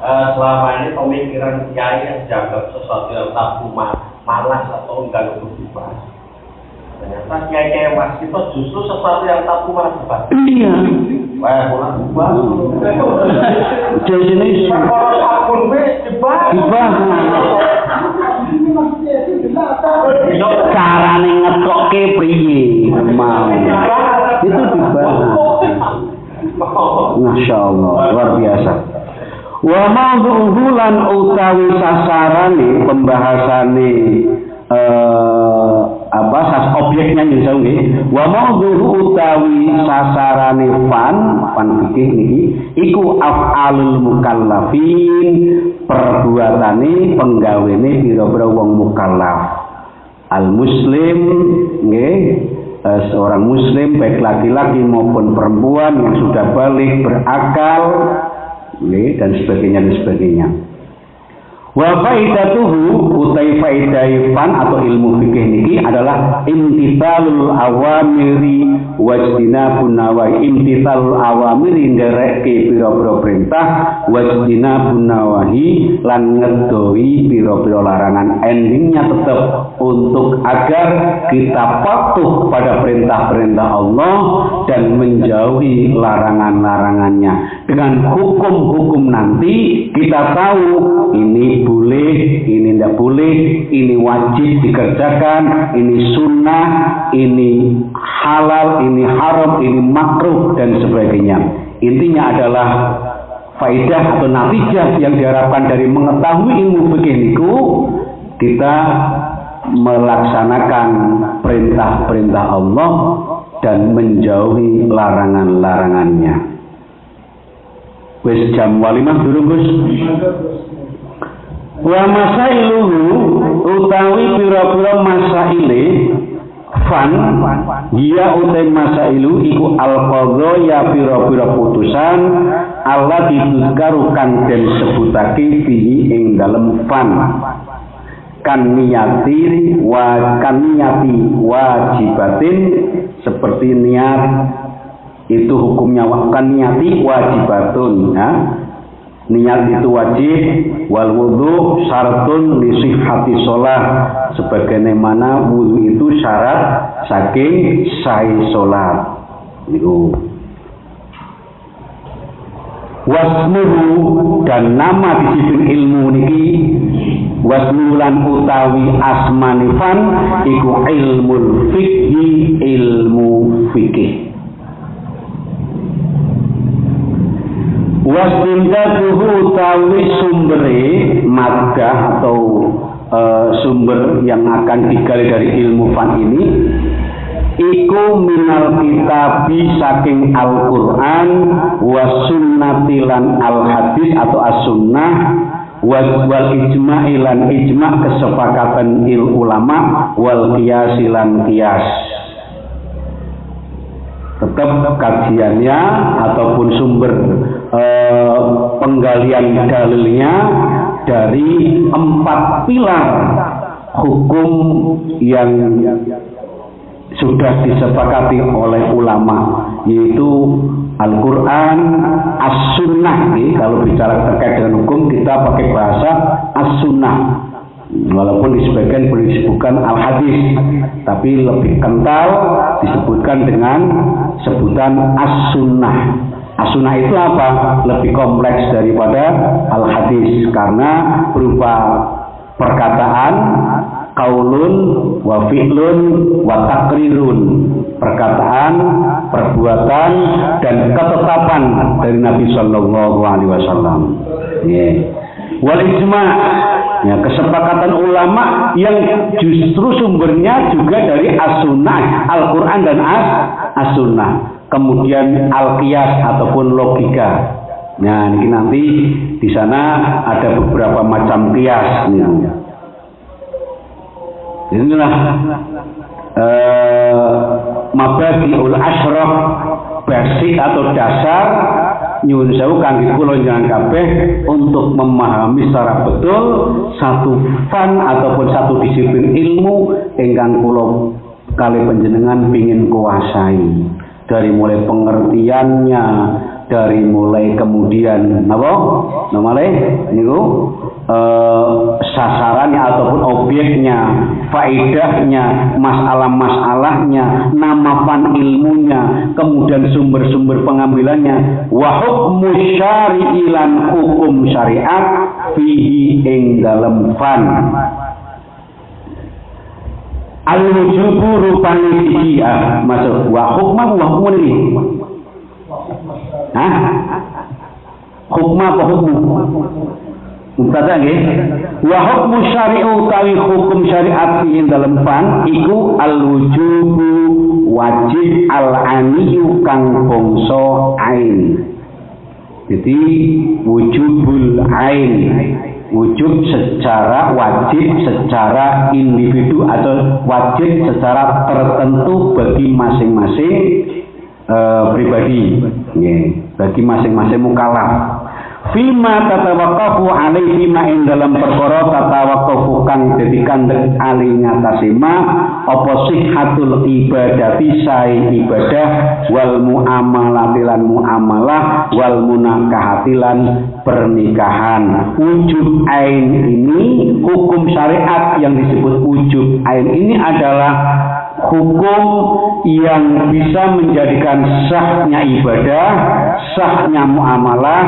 selama ini pemikiran kiai yang dianggap sesuatu yang tabu malas atau enggak untuk dibahas. Ternyata kiai mas itu justru sesuatu yang tabu malah dibahas. Iya. Wah, malah dibahas. Jadi ini Kalau akun dibahas. Ini maksudnya itu benar. carane ngetokke priye mau. Itu dibahas. Masya Allah, luar biasa. Wa mawdu'uhu lan utawi sasarane pembahasane objeknya nyusul nggih. Wa mawdu'uhu utawi sasarane fan fikih niki iku af'alul mukallafin, perbuatane penggawene pira-pira wong mukallaf. Al muslim nggih, seorang muslim baik laki-laki maupun perempuan yang sudah balik berakal dan sebagainya. Wa faidatuhu utai faidai fan atau ilmu fikih niki adalah imtithalul awamiri wajtinabun nawahi. Imtithalul awamiri ndereke pira-pira perintah, wajtinabun nawahi lan ngedoi pira-pira larangan. Endingnya tetap untuk agar kita patuh pada perintah-perintah Allah dan menjauhi larangan-larangannya. Dengan hukum-hukum nanti kita tahu ini boleh, ini tidak boleh, ini wajib dikerjakan, ini sunnah, ini halal, ini haram, ini makruh dan sebagainya. Intinya adalah faidah atau natijah yang diharapkan dari mengetahui ilmu fikih niku, kita melaksanakan perintah-perintah Allah dan menjauhi larangan-larangannya. Wis jam 5 durung Gus. Wa masailuhu utawi pira-pira masaile fan dia utai masailu iku al-qadha ya pira-pira putusan Allah dituzkaru kang den sebutake fihi ing dalem fan kan niyati wajibatin, seperti niat itu hukumnya kan niyati wajibatun ya. Niat itu wajib, wal wudu syaratun li sihhati shalah, sebagaimana wudu itu syarat saking sahih salat. Niku. Wasmuhu dan nama disiplin ilmu niki wasmulan utawi asmanifan iku ilmul fikhi, ilmu fikih. Wastindaduhu utawi sumbere maddah atau sumber yang akan digali dari ilmu fan ini iku minal kitabi saking Al-Qur'an wa sunnati lan al-hadis atau as-sunnah wal ijma'i lan ijma' kesepakatan ulama wal qiyas lan qiyas. Tetap kajiannya ataupun sumber penggalian dalilnya dari 4 pilar hukum yang sudah disepakati oleh ulama, yaitu Al-Quran, As-Sunnah. Kalau bicara terkait dengan hukum kita pakai bahasa As-Sunnah, walaupun di sebagian boleh disebutkan Al-Hadis, tapi lebih kental disebutkan dengan sebutan As-Sunnah. As-Sunnah itu apa? Lebih kompleks daripada Al-Hadis karena berupa perkataan, qaulun wa fi'lun wa taqrirun, perkataan, perbuatan dan ketetapan dari Nabi sallallahu alaihi wasallam. Wal ijma', ya, kesepakatan ulama yang justru sumbernya juga dari As-Sunnah, Al-Quran dan As-Sunnah. Kemudian al-qiyas ataupun logika. Nah, ini nanti di sana ada beberapa macam qiyas nih. Inilah mabadiul asyraf, basic atau dasar nyuwun sewu kangge kula njenengan kabeh untuk memahami secara betul satu fan ataupun satu disiplin ilmu ingkang kula kali panjenengan pengin kuasai, dari mulai pengertiannya, dari mulai kemudian apa namanya niku sasarannya ataupun objeknya, faedahnya, masalah-masalahnya, nama fan ilmunya, kemudian sumber-sumber pengambilannya, wa hukmu syari'i lan hukum syariat fihi ing dalem fan. Al-wujubu rupani iki masuk wa hukmu ini. Hah? Hukma apa hukmu? Mubtada nggih. Wa hukmu syari'u utawi hukum syariat ing dalem fan iku al-wujubu wajib al-aniyu kang bangsa ain. Jadi wujubul ain, wujub secara wajib secara individu atau wajib secara tertentu bagi masing-masing pribadi, bagi masing-masing mukallaf. Fima tatawaqqafu alaihi ma ing dalam perkara tatawaqqafu kang dadi kandhek ali ngatasima apa sihhatul ibadati sae ibadah wal muamalatilan muamalah wal munakahatilan pernikahan. Wujub ain ini hukum syariat yang disebut wujub ain ini adalah hukum yang bisa menjadikan sahnya ibadah, sahnya muamalah,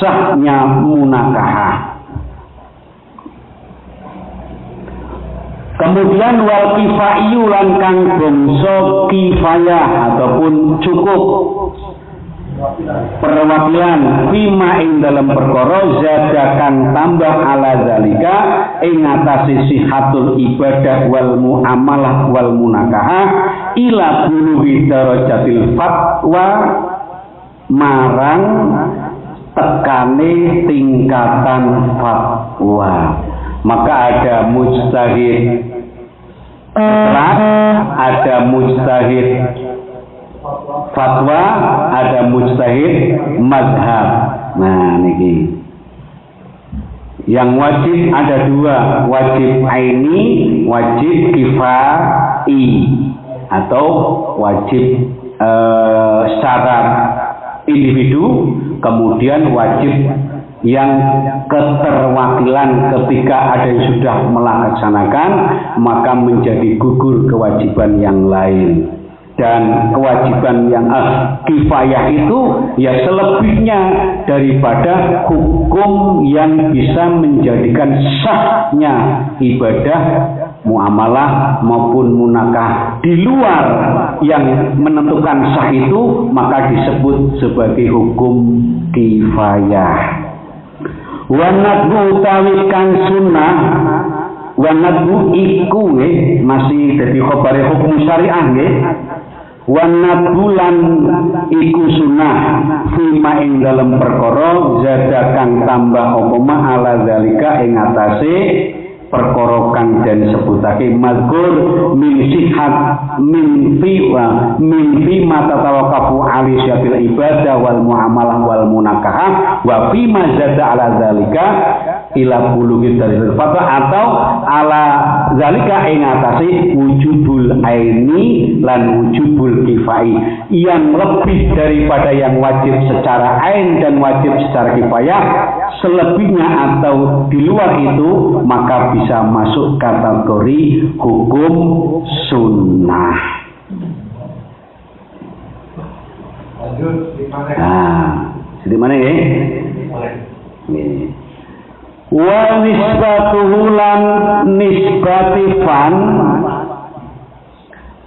sahnya munakahah. Kemudian wal kifaiyu lan kang bangsa kifayah ataupun cukup perwakilan fima ing dalam perkara zadakan tambah ala zalika ing atase sihatul ibadah wal muamalah wal munakahah ila buluhi darajatil fatwa marang tekane tingkatan fatwa. Maka ada mujtahid mutlak, ada mujtahid fatwa, ada mujtahid mazhab. Nah niki yang wajib ada dua, wajib aini, wajib kifai atau wajib secara individu, kemudian wajib yang keterwakilan ketika ada yang sudah melaksanakan maka menjadi gugur kewajiban yang lain. Dan kewajiban yang kifayah itu ya selebihnya daripada hukum yang bisa menjadikan sahnya ibadah muamalah maupun munakah di luar yang menentukan sah itu maka disebut sebagai hukum kifayah. Wanadbu utawi kang sunnah, wanadbu iku masih dadi khabare hukum syariah nggih. Wanadbu lan iku sunnah fima ing dalam perkara zada kang tambah apa ma ala zalika ing atase perkara kang den sebutake mazkur min sihat min fi ma tatawaqqafu ali syatil ibadah wal muamalah wal munakahah wa fi ma zada ala zalika ila bulughi dalil fatwa atau ala zalika ing atase wujubul aini lan wujubul kifai yang lebih daripada yang wajib secara ain dan wajib secara kifayah selebihnya atau di luar itu maka bisa masuk kategori hukum sunnah. Lanjut di mana? Nah, di mana ya? Wa nisbatuhu lan nisbatifan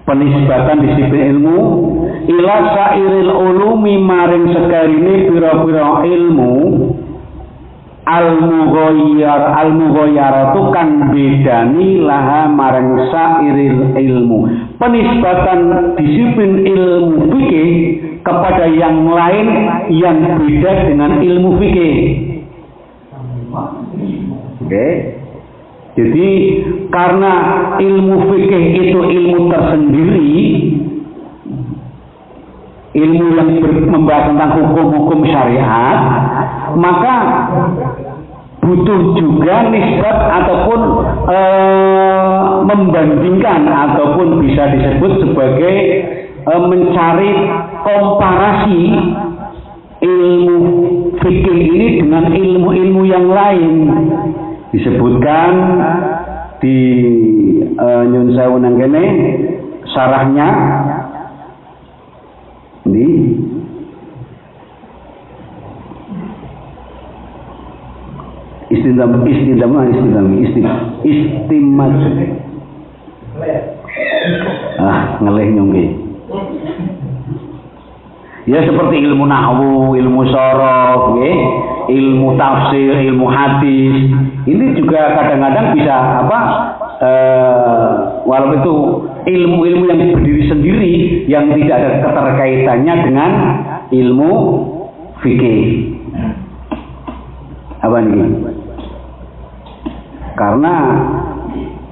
penisbatan disiplin ilmu ila sairil ulumi maring sekarine pira-pira ilmu al-mughayyaratu kang bedani laha marang sairil ilmu. Penisbatan disiplin ilmu fikih kepada yang lain yang beda dengan ilmu fikih. Oke. Jadi karena ilmu fikih itu ilmu tersendiri, ilmu yang membahas tentang hukum-hukum syariat, maka butuh juga nisbat ataupun membandingkan ataupun bisa disebut sebagai mencari komparasi fikih ini dengan ilmu-ilmu yang lain. Disebutkan di nyun sewu nang kene sarahnya di istimad ngeleh nyongke. Ya seperti ilmu nahwu, ilmu sorof, ilmu tafsir, ilmu hadis. Ini juga kadang-kadang bisa walaupun itu ilmu-ilmu yang berdiri sendiri yang tidak ada keterkaitannya dengan ilmu fikih. Apa nih? Karena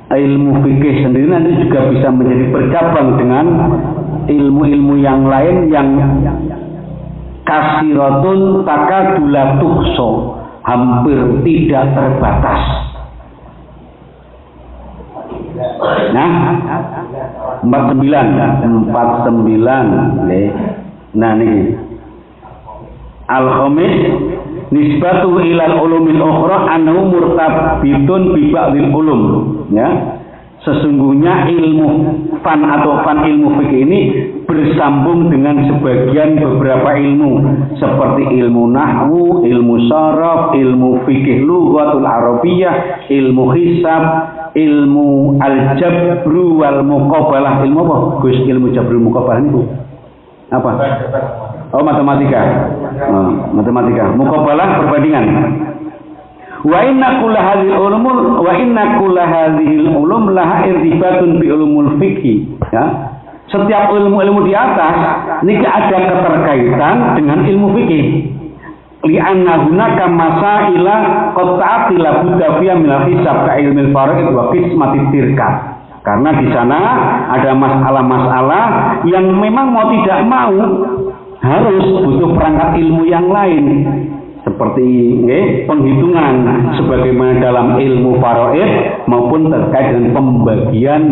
ilmu fikih sendiri nanti juga bisa menjadi bercabang dengan ilmu-ilmu yang lain yang kasiratun takadulatuhso, hampir tidak terbatas. Nah, 49. Nah nih al-khamis nisbatu ilal ulumil ukhra annahu murtabitun bi ba'dil ulum, ya. Sesungguhnya ilmu fan atau fan ilmu fikih ini bersambung dengan sebagian beberapa ilmu seperti ilmu nahwu, ilmu sharaf, ilmu fikih lughatul arabiyyah, ilmu hisab, ilmu al-jabru wal muqabalah. Ilmu apa? Gus, ilmu jabru muqabalah itu apa? Oh, matematika. Matematika. Muqabalah perbandingan. Wa inna kulla hadhil ulum laha irtibatun bi ulumul fiqh. Ya. Setiap ilmu-ilmu di atas ini ada keterkaitan dengan ilmu fikih. Li'anna hunaka masaila qad ta'tila budda fiha min al-hisab ka ilmil faraid wa qismatit tirkat. Karena di sana ada masalah-masalah yang memang mau tidak mau harus butuh perangkat ilmu yang lain. Seperti penghitungan sebagaimana dalam ilmu faraid maupun terkait dengan pembagian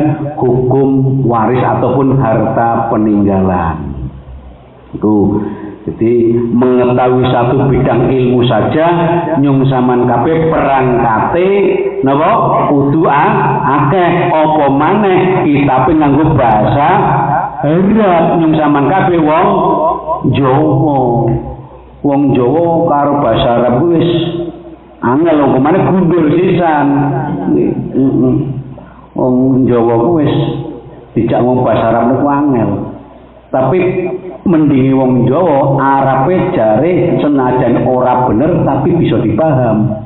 hukum waris ataupun harta peninggalan. Itu jadi mengetahui satu bidang ilmu saja nyung saman kabeh perangkate napa kudu akeh apa maneh kitabe nganggo bahasa Arab nyung saman kabeh wong Jawa. Wong Jawa karo bahasa Arab wis angel wong kemana gundul sisan. Wong Jawa wis dijak ngomong bahasa Arab niku angel. Tapi mendingi wong Jawa Arabe jare senajan ora bener tapi bisa dipaham.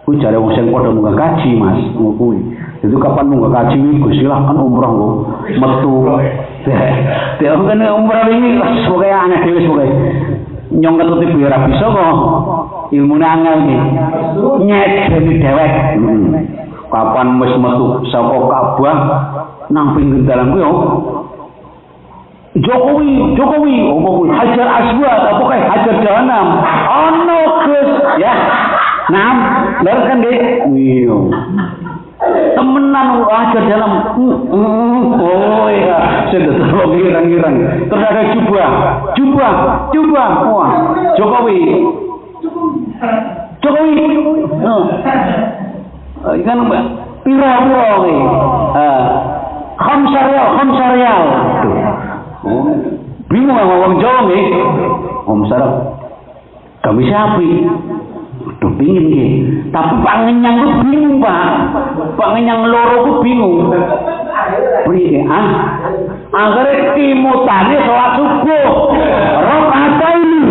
Ku jare wong sing padha munggah kaji Mas, ngono kuwi. Itu kapan munggah kaji iki silahkan umroh kok metu. Dek kan umroh ini pokoke aneh dhewe pokoke. Nyong ketuti biar bisa kok ilmu angel nih nyet dari dewek. Kapan wis metu saka Ka'bah nang pinggir dalan kuwi Jokowi apa kuwi Hajar Aswad apa kae Hajar Jahanam ono Gus ya. Nah, lha kan nggih. Iya. Temenan Hajar Jahanam. Oh iya, sudah terlalu girang-girang. Terus ada jubah. Wah, Jokowi. Kan pira-pira iki. Khamsarial. Bingung sama wong Jawa nggih. Khamsar. Kami sapi. Aduh pingin nggih. Tapi pangenyang ku bingung, Pak. Pangenyang loro ku bingung. Priye Akhirnya timutane sholat subuh. Rakaat ini.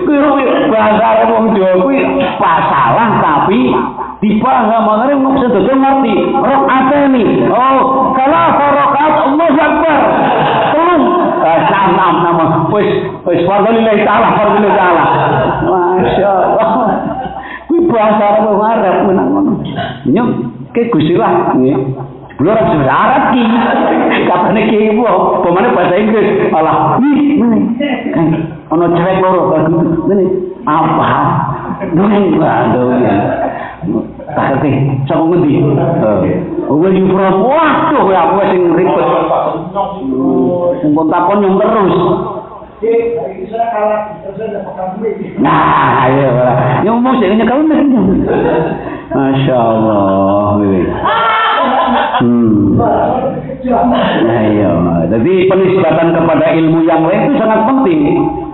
Kuwi bahasa wong Jawa kuwi pasalah tapi dipaham makane wong sedoyo ngerti. Rakaat ini. Oh, kalau rakaat Allahu Akbar. Nama wis fardhillah taala. Masyaallah. Kuwi bahasa Arab menang ngono. Nyok ke Gusti lah nggih. Lho ora bisa Arab ki. Kapane ki wo, pemane bahasa Inggris. Alah, kan ono cewek loro ngene. Apa? Neng waduh. Tak ngerti. Saka ngendi? Oh, you from waduh aku sing ribet. Engko takon nyong terus. Hari saya kalah, saya dapat kambing. Nah, ayo lah. Nyong mau sih nyekel nek. Masya Allah. Nah, iya. Jadi penisbatan kepada ilmu yang lain itu sangat penting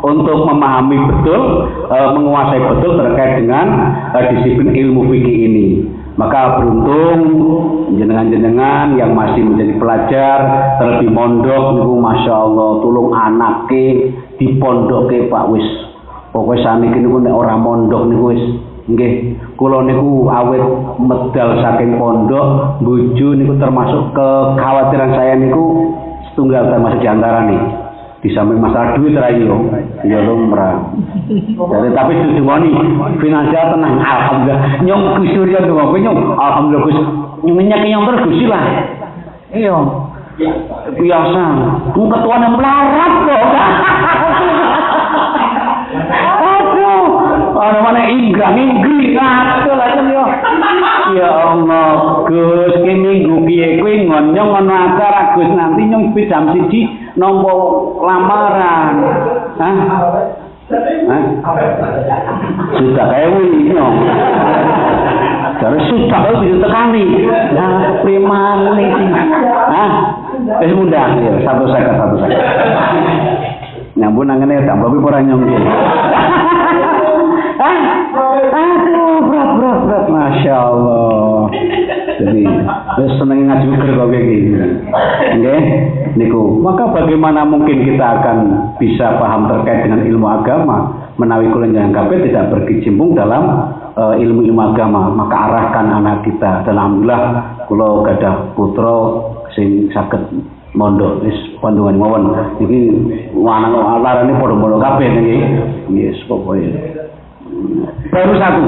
untuk memahami betul, menguasai betul terkait dengan disiplin ilmu fikih ini. Maka beruntung jenengan-jenengan yang masih menjadi pelajar terlebih mondok niku masya Allah tulung anake dipondoke Pak wis. Pokoke saniki niku nek ora mondok niku wis nggih kula niku awet medal saking pondok bojo niku termasuk kekhawatiran saya niku setunggal termasuk diantara nih di samping masalah duit rayo ya lumrah. Jadi tapi didengoni finansial tenang alhamdulillah nyong Gus Surya dongo nyong alhamdulillah Gus minyak nyong terus Gus lah. Iya. Biasa. Ku ketuane melarat kok. Aduh, ana mana inggrang aduh lah yo. Ya Allah, Gus ki minggu piye kuwi ngon nyong ono acara Gus nanti nyong jam 1 nompo lamaran. Hah? Sudah kayak wih nyong. Terus sudah kalau bisa tekani. Nah, kepriman nih sih. Hah? Mudah ya, satu second. Nyambung nangennya tambah tapi orang nyong. Aduh, berat. Masya Allah. Jadi, seneng ngaji kok kayak gini. Oke, niku. Maka bagaimana mungkin kita akan bisa paham terkait dengan ilmu agama menawi kula njenengan kabeh tidak berkecimpung dalam ilmu agama, maka arahkan anak kita. Dan alhamdulillah kula gadah putra sing saged mondok wis pandungan mawon. Iki larane padha-padha kabeh niki. Yes, pokoke. Baru satu.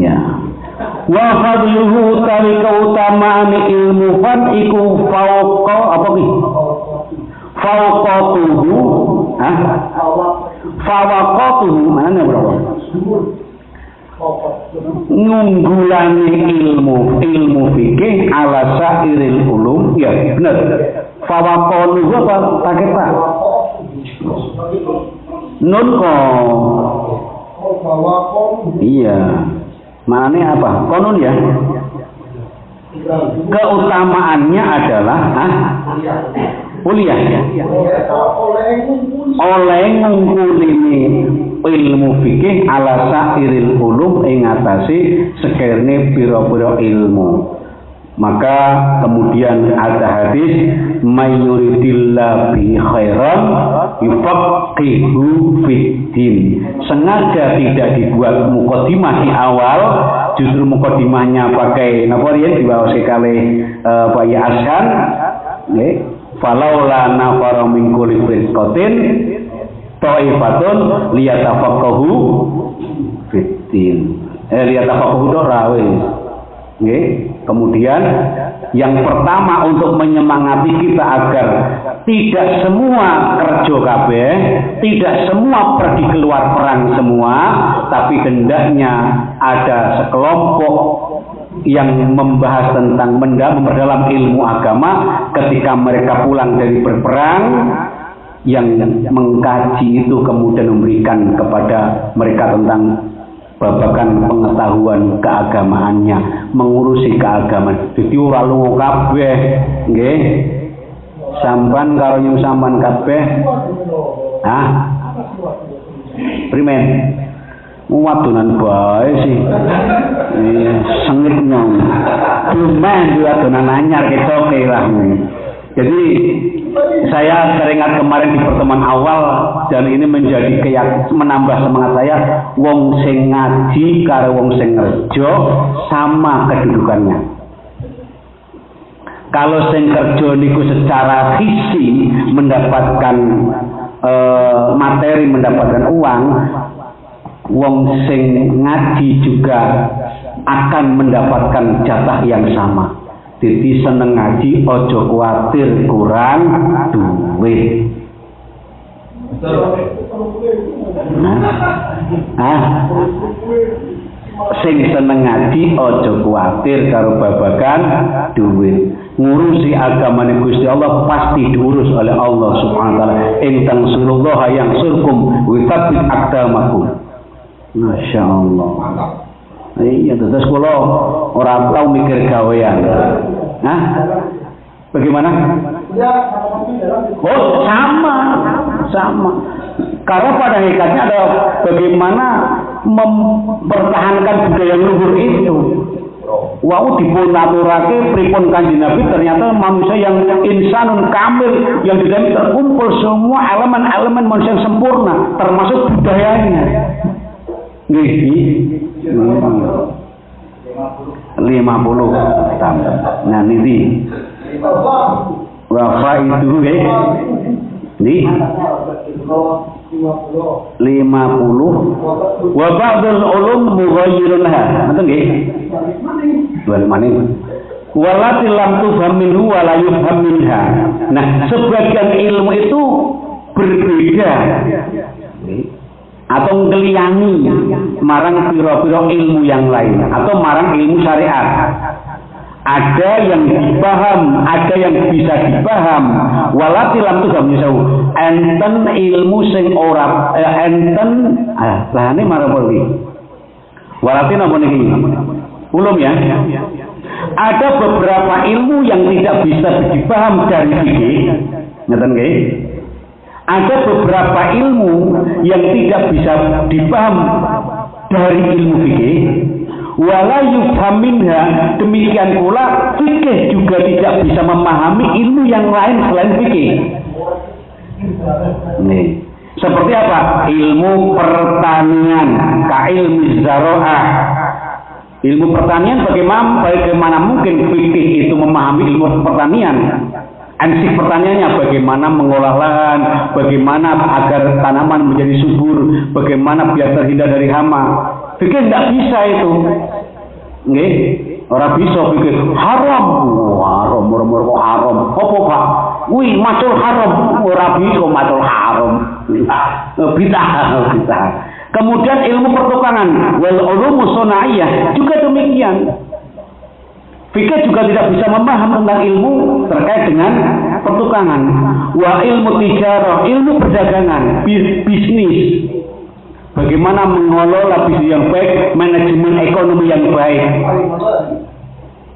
Ya. Wa fadluhu tawi keutamaan ilmu fan iku fauqa apa ki? Fauqatuhu. Hah? Fawaqatuhu mana berapa? Ngunggulane ilmu fikih ala sairil ulum. Ya, benar. Fawaqatuhu apa pakai Pak? Nun ko. Iya. Maknanya apa? Konon ya. Keutamaannya adalah kuliah. Oleh ngungkulini ilmu fikih ala sairil ulum ing atase sekirane pira-pira ilmu. Maka kemudian ada hadis mayuridillah bi khairan yufaqihu fiddin. Sengaja tidak dibuat mukadimah di awal, justru mukadimahnya pakai napa riyen diwaos sekali Pak Ya Ashan nggih falaula nafara min kulli firqatin ta'ifatun liyatafaqahu fiddin. Liyatafaqahu rawi nggih. Kemudian yang pertama untuk menyemangati kita agar tidak semua kerja kabeh, tidak semua pergi keluar perang semua, tapi hendaknya ada sekelompok yang membahas tentang memperdalam ilmu agama ketika mereka pulang dari berperang, yang mengkaji itu kemudian memberikan kepada mereka tentang babakan pengetahuan keagamaannya, mengurusi keagamaan. Jadi ora lunga kabeh, nggih. Sampan karo nyung sampan kabeh. Hah? Primen. Wadunan bae sih. Sengit nyong. Lumayan juga donan anyar ketoke lah. Jadi saya teringat kemarin di pertemuan awal dan ini menjadi menambah semangat saya. Wong sing ngaji karo wong sing kerja sama kedudukannya. Kalau sing kerja niku secara visi mendapatkan materi, mendapatkan uang, wong sing ngaji juga akan mendapatkan jatah yang sama. Jadi seneng ngaji ojo kuatir kurang duit. Sing seneng ngaji ojo kuatir karo babagan duit. ngurusi agamane Gusti Allah pasti diurus oleh Allah Subhanahu wa taala. In tansurullaha yansurkum wa yuthabbit aqdamakum. Masya Allah. Iya, terus kalau orang tahu mikir gawean. Nah, bagaimana? Oh, sama. Karena pada hakikatnya ada bagaimana mempertahankan budaya luhur itu. Wau dipun aturake pripun Kanjeng Nabi ternyata manusia yang insanun kamil yang di dalam terkumpul semua elemen-elemen manusia yang sempurna termasuk budayanya. Nggih. 50 tambah. Nah niki wafa itu nggih. Nih 50 wa ba'dul ulum mughayyirun laha. Ngoten nggih. Balik maning. Walati lam tufham minhu wa la yufham minha. Nah, sebagian ilmu itu berbeda. Atau ngeliyani marang pira-pira ilmu yang lain atau marang ilmu syariat. Ada yang dipaham, ada yang bisa dipaham. Walati lam tufham yusau. Enten ilmu sing ora enten lahane marang iki. Walati napa niki? Ulum ya. Ada beberapa ilmu yang tidak bisa dipaham dari fikih. Ngeten nggih? Ada beberapa ilmu yang tidak bisa dipaham dari ilmu fikih. Wala yufham minha, demikian pula fikih juga tidak bisa memahami ilmu yang lain selain fikih. Nih, seperti apa? Ilmu pertanian, ka ilmu zaraah. Ilmu pertanian bagaimana mungkin fikih itu memahami ilmu pertanian? Ansih pertanyaannya bagaimana mengolah lahan, bagaimana agar tanaman menjadi subur, bagaimana biar terhindar dari hama. Fikih tidak bisa itu. Nggih, ora bisa fikih haram. Haram, murmur haram. Apa Pak? Wih, macul haram. Ora bisa macul haram. Bidah. Kemudian ilmu pertukangan, wal ulumus sunaiyah juga demikian. Fikih juga tidak bisa memaham tentang ilmu terkait dengan pertukangan. Wa ilmu tijarah, ilmu perdagangan, bisnis. Bagaimana mengelola bisnis yang baik, manajemen ekonomi yang baik.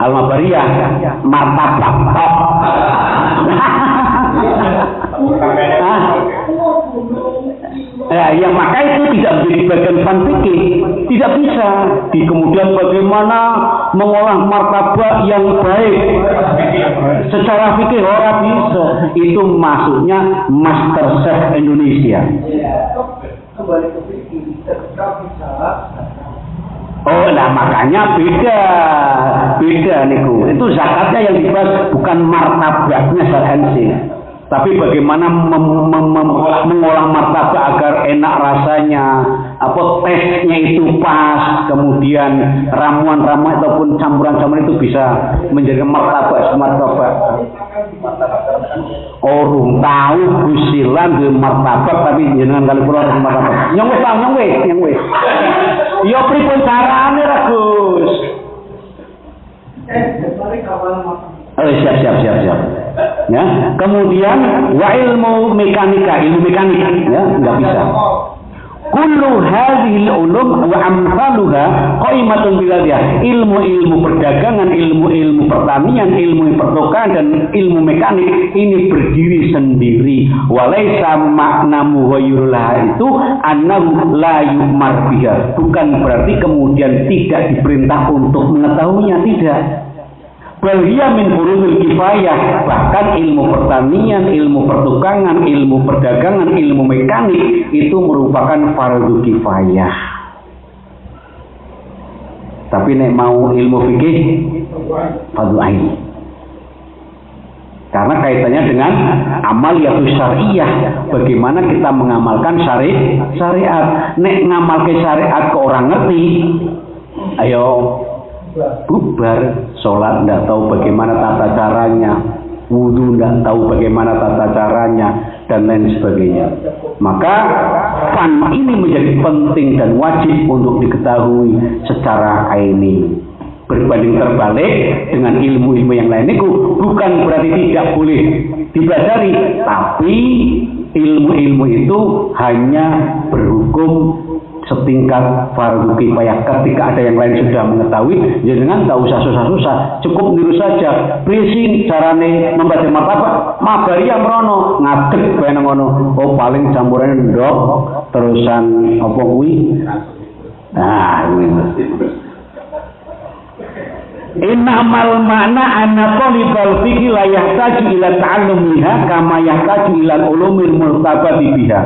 Al-Mabariyah, martabak. Yang maka itu tidak menjadi bagian fan fikih, tidak bisa. Kemudian bagaimana mengolah martabak yang baik secara fikih orang bisa. Itu masuknya MasterChef Indonesia. Kembali ke fikih, ketika bisa. Oh, nah makanya beda niku. Itu zakatnya yang dibahas bukan martabaknya sahensi. Tapi bagaimana mengolah martabak agar enak rasanya, tesnya itu pas, kemudian ramuan-ramuan ataupun campuran-campuran itu bisa menjadi martabak. Orang tahu gusilan di martabak tapi jenengan kali pulau martabak. Nyong wis. Ya pripun carane ra Gus? Oh, siap. Ya, kemudian wa ilmu mekanik, ya, enggak bisa. Kullu hadhil ulum wa amsaluha qaimatun biladiyah. Ilmu-ilmu perdagangan, ilmu-ilmu pertanian, ilmu pertukangan dan ilmu mekanik ini berdiri sendiri. Walaisa maknamu ghairullah itu annahu la yu'mar biha. Bukan berarti kemudian tidak diperintah untuk mengetahuinya, tidak. Balhiya min furudil kifayah. Bahkan ilmu pertanian, ilmu pertukangan, ilmu perdagangan, ilmu mekanik itu merupakan fardu kifayah. Tapi nek mau ilmu fikih fardu ain. Karena kaitannya dengan amaliyatus syariah. Bagaimana kita mengamalkan syariat. Nek ngamalke syariat ke orang ngerti, ayo bubar, sholat tidak tahu bagaimana tata caranya, wudhu tidak tahu bagaimana tata caranya, dan lain sebagainya. Maka fan ini menjadi penting dan wajib untuk diketahui secara aini. berbanding terbalik dengan ilmu-ilmu yang lain itu bukan berarti tidak boleh dipelajari, tapi ilmu-ilmu itu hanya berhukum setingkat fardu kifayah. Ketika ada yang lain sudah mengetahui, jangan tak usah susah-susah, cukup niru saja. Prisi carane membaca martabat, mabari yang merono ngadeg bae nang ngono. Oh paling campurane ndok terusan apa kuwi. Nah, innamal makna anna talibal fikih la yahtaju ila ta'allumiha kama yahtaju ila ulumil murtabati biha.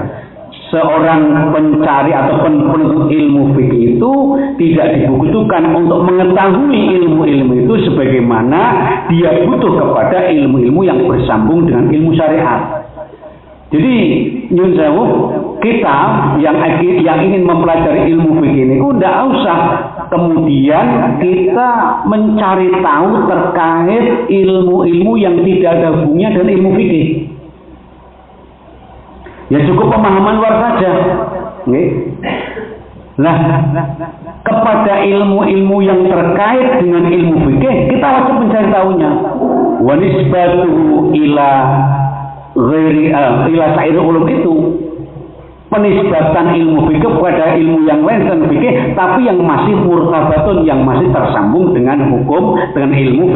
Seorang pencari atau penuntut ilmu fikih itu tidak dibutuhkan untuk mengetahui ilmu-ilmu itu sebagaimana dia butuh kepada ilmu-ilmu yang bersambung dengan ilmu syariat. Jadi nyun sewu, kita yang ingin mempelajari ilmu fikih ini tidak usah kemudian kita mencari tahu terkait ilmu-ilmu yang tidak ada hubungannya dengan ilmu fikih. Ya cukup pemahaman luar saja. Nah, kepada ilmu-ilmu yang terkait dengan ilmu fikih kita wajib mencari tahunya. Wa nisbatuhu ila ghairi ila sa'ir ulum itu penisbatan ilmu fikih kepada ilmu yang lain dan fikih, tapi yang masih murtabatun, yang masih tersambung dengan hukum, dengan ilmu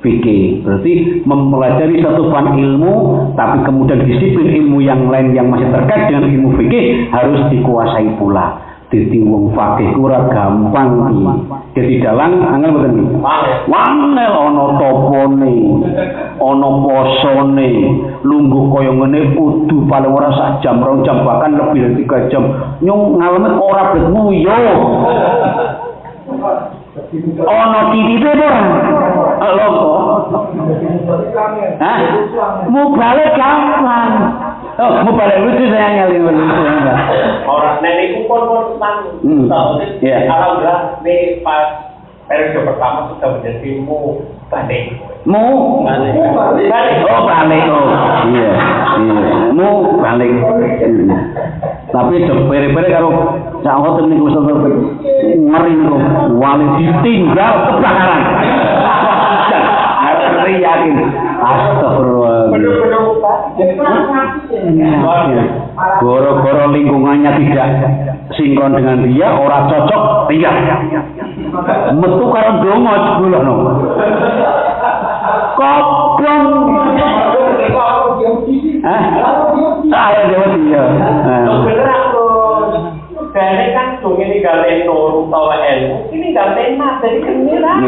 fikih. Berarti mempelajari satu fan ilmu, tapi kemudian disiplin ilmu yang lain yang masih terkait dengan ilmu fikih harus dikuasai pula. Dadi wong fakih ora gampang iki. Dadi dalang angel mboten iki. Wangel ana topone, ana posone, lungguh kaya ngene kudu paling ora sak jam, 2 jam, bahkan lebih dari 3 jam. Nyung ngalamet ora bet nguyo. Ana titipe ora? Lho kok. Hah? Mau balik kapan? Oh, mau balik lucu saya ngalih lucu. Orang nenek pun Iya. Alhamdulillah nih pas periode pertama sudah menjadi balik. Mu balik. Oh balik. Oh iya. Mu balik. Tapi pere-pere karo sak hotel niku ngeri niku wali ditinggal kebakaran. Ngeri yakin. Astagfirullah. Benar-benar Goro-goro lingkungannya tidak sinkron dengan dia, ora cocok, iya. Metu karo donga jebulno. Koplong. Saya jawab dia. Bener aku. Dari kan dong ini galen nur utawa ilmu, ini galen mas dari kemiran.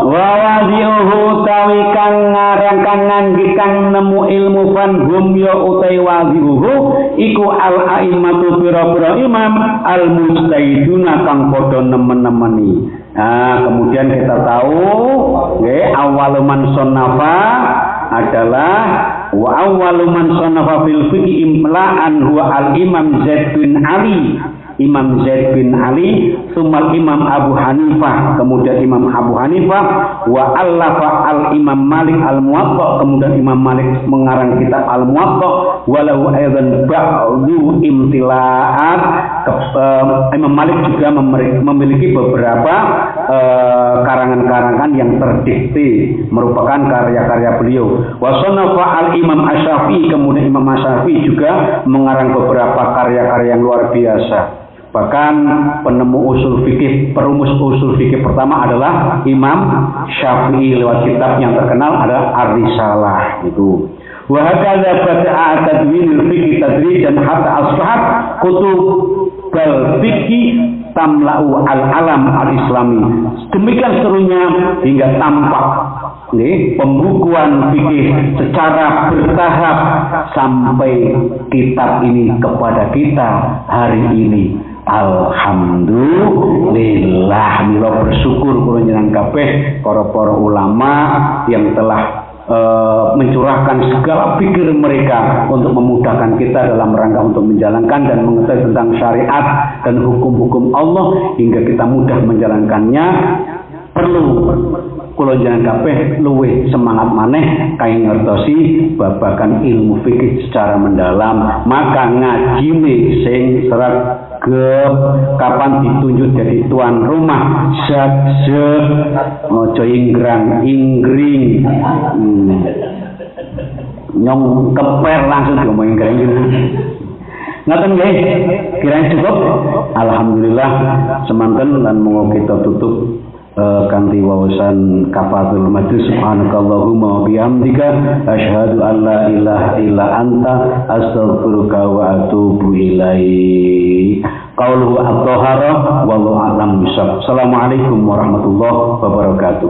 Wawadhi'uhu tawi kang ngarang kang ngangge kang nemu ilmu fan hum ya utai wadhi'uhu iku al-a'immatu pira-pira imam al-mujtahiduna kang padha nemen-nemeni. Nah, kemudian kita tahu nggih awwalu man sonnafa adalah wa awwalu man sonnafa fil fiqh imla'an huwa al-imam Zaid bin Ali. Imam Zaid bin Ali, sumal Imam Abu Hanifah, kemudian Imam Abu Hanifah, wa allafa al-Imam Malik al-Muwatta, kemudian Imam Malik mengarang kitab al-Muwatta, walau aidan ba'du imtila'at. Imam Malik juga memiliki beberapa karangan-karangan yang terdikte merupakan karya-karya beliau. Wa sanafa al-Imam Asy-Syafi'i, kemudian Imam Asy-Syafi'i juga mengarang beberapa karya-karya yang luar biasa. Bahkan penemu usul fikih, perumus usul fikih pertama adalah Imam Syafi'i lewat kitab yang terkenal adalah Ar-Risalah itu. Wa hakadha bada'a tadwinul fikih tadrijan hatta asbahat kutubal fikih tamla'u al-alam al-islami. Demikian seterusnya hingga tampak pembukuan fikih secara bertahap sampai kitab ini kepada kita hari ini. Alhamdulillah, mila bersyukur kula njenengan kabeh para ulama yang telah mencurahkan segala pikir mereka untuk memudahkan kita dalam rangka untuk menjalankan dan mengetahui tentang syariat dan hukum-hukum Allah hingga kita mudah menjalankannya. Perlu kula njenengan kabeh luwih semangat maneh kaya ngertosi babagan ilmu fikih secara mendalam. Maka ngajine sing serat sregep, kapan ditunjuk jadi tuan rumah, sek-sek, ojo inggring, nyong keper langsung diomongin inggring. Ngaten nggih, kirain cukup. Alhamdulillah semanten lan monggo kita tutup kanthi wawasan kafatul majlis. Subhanakallahumma wa bihamdika asyhadu an la ilaha illa anta astaghfiruka wa atubu ilaik. Qauluhu at-thahara wallahu a'lam bishawab. Assalamualaikum warahmatullahi wabarakatuh.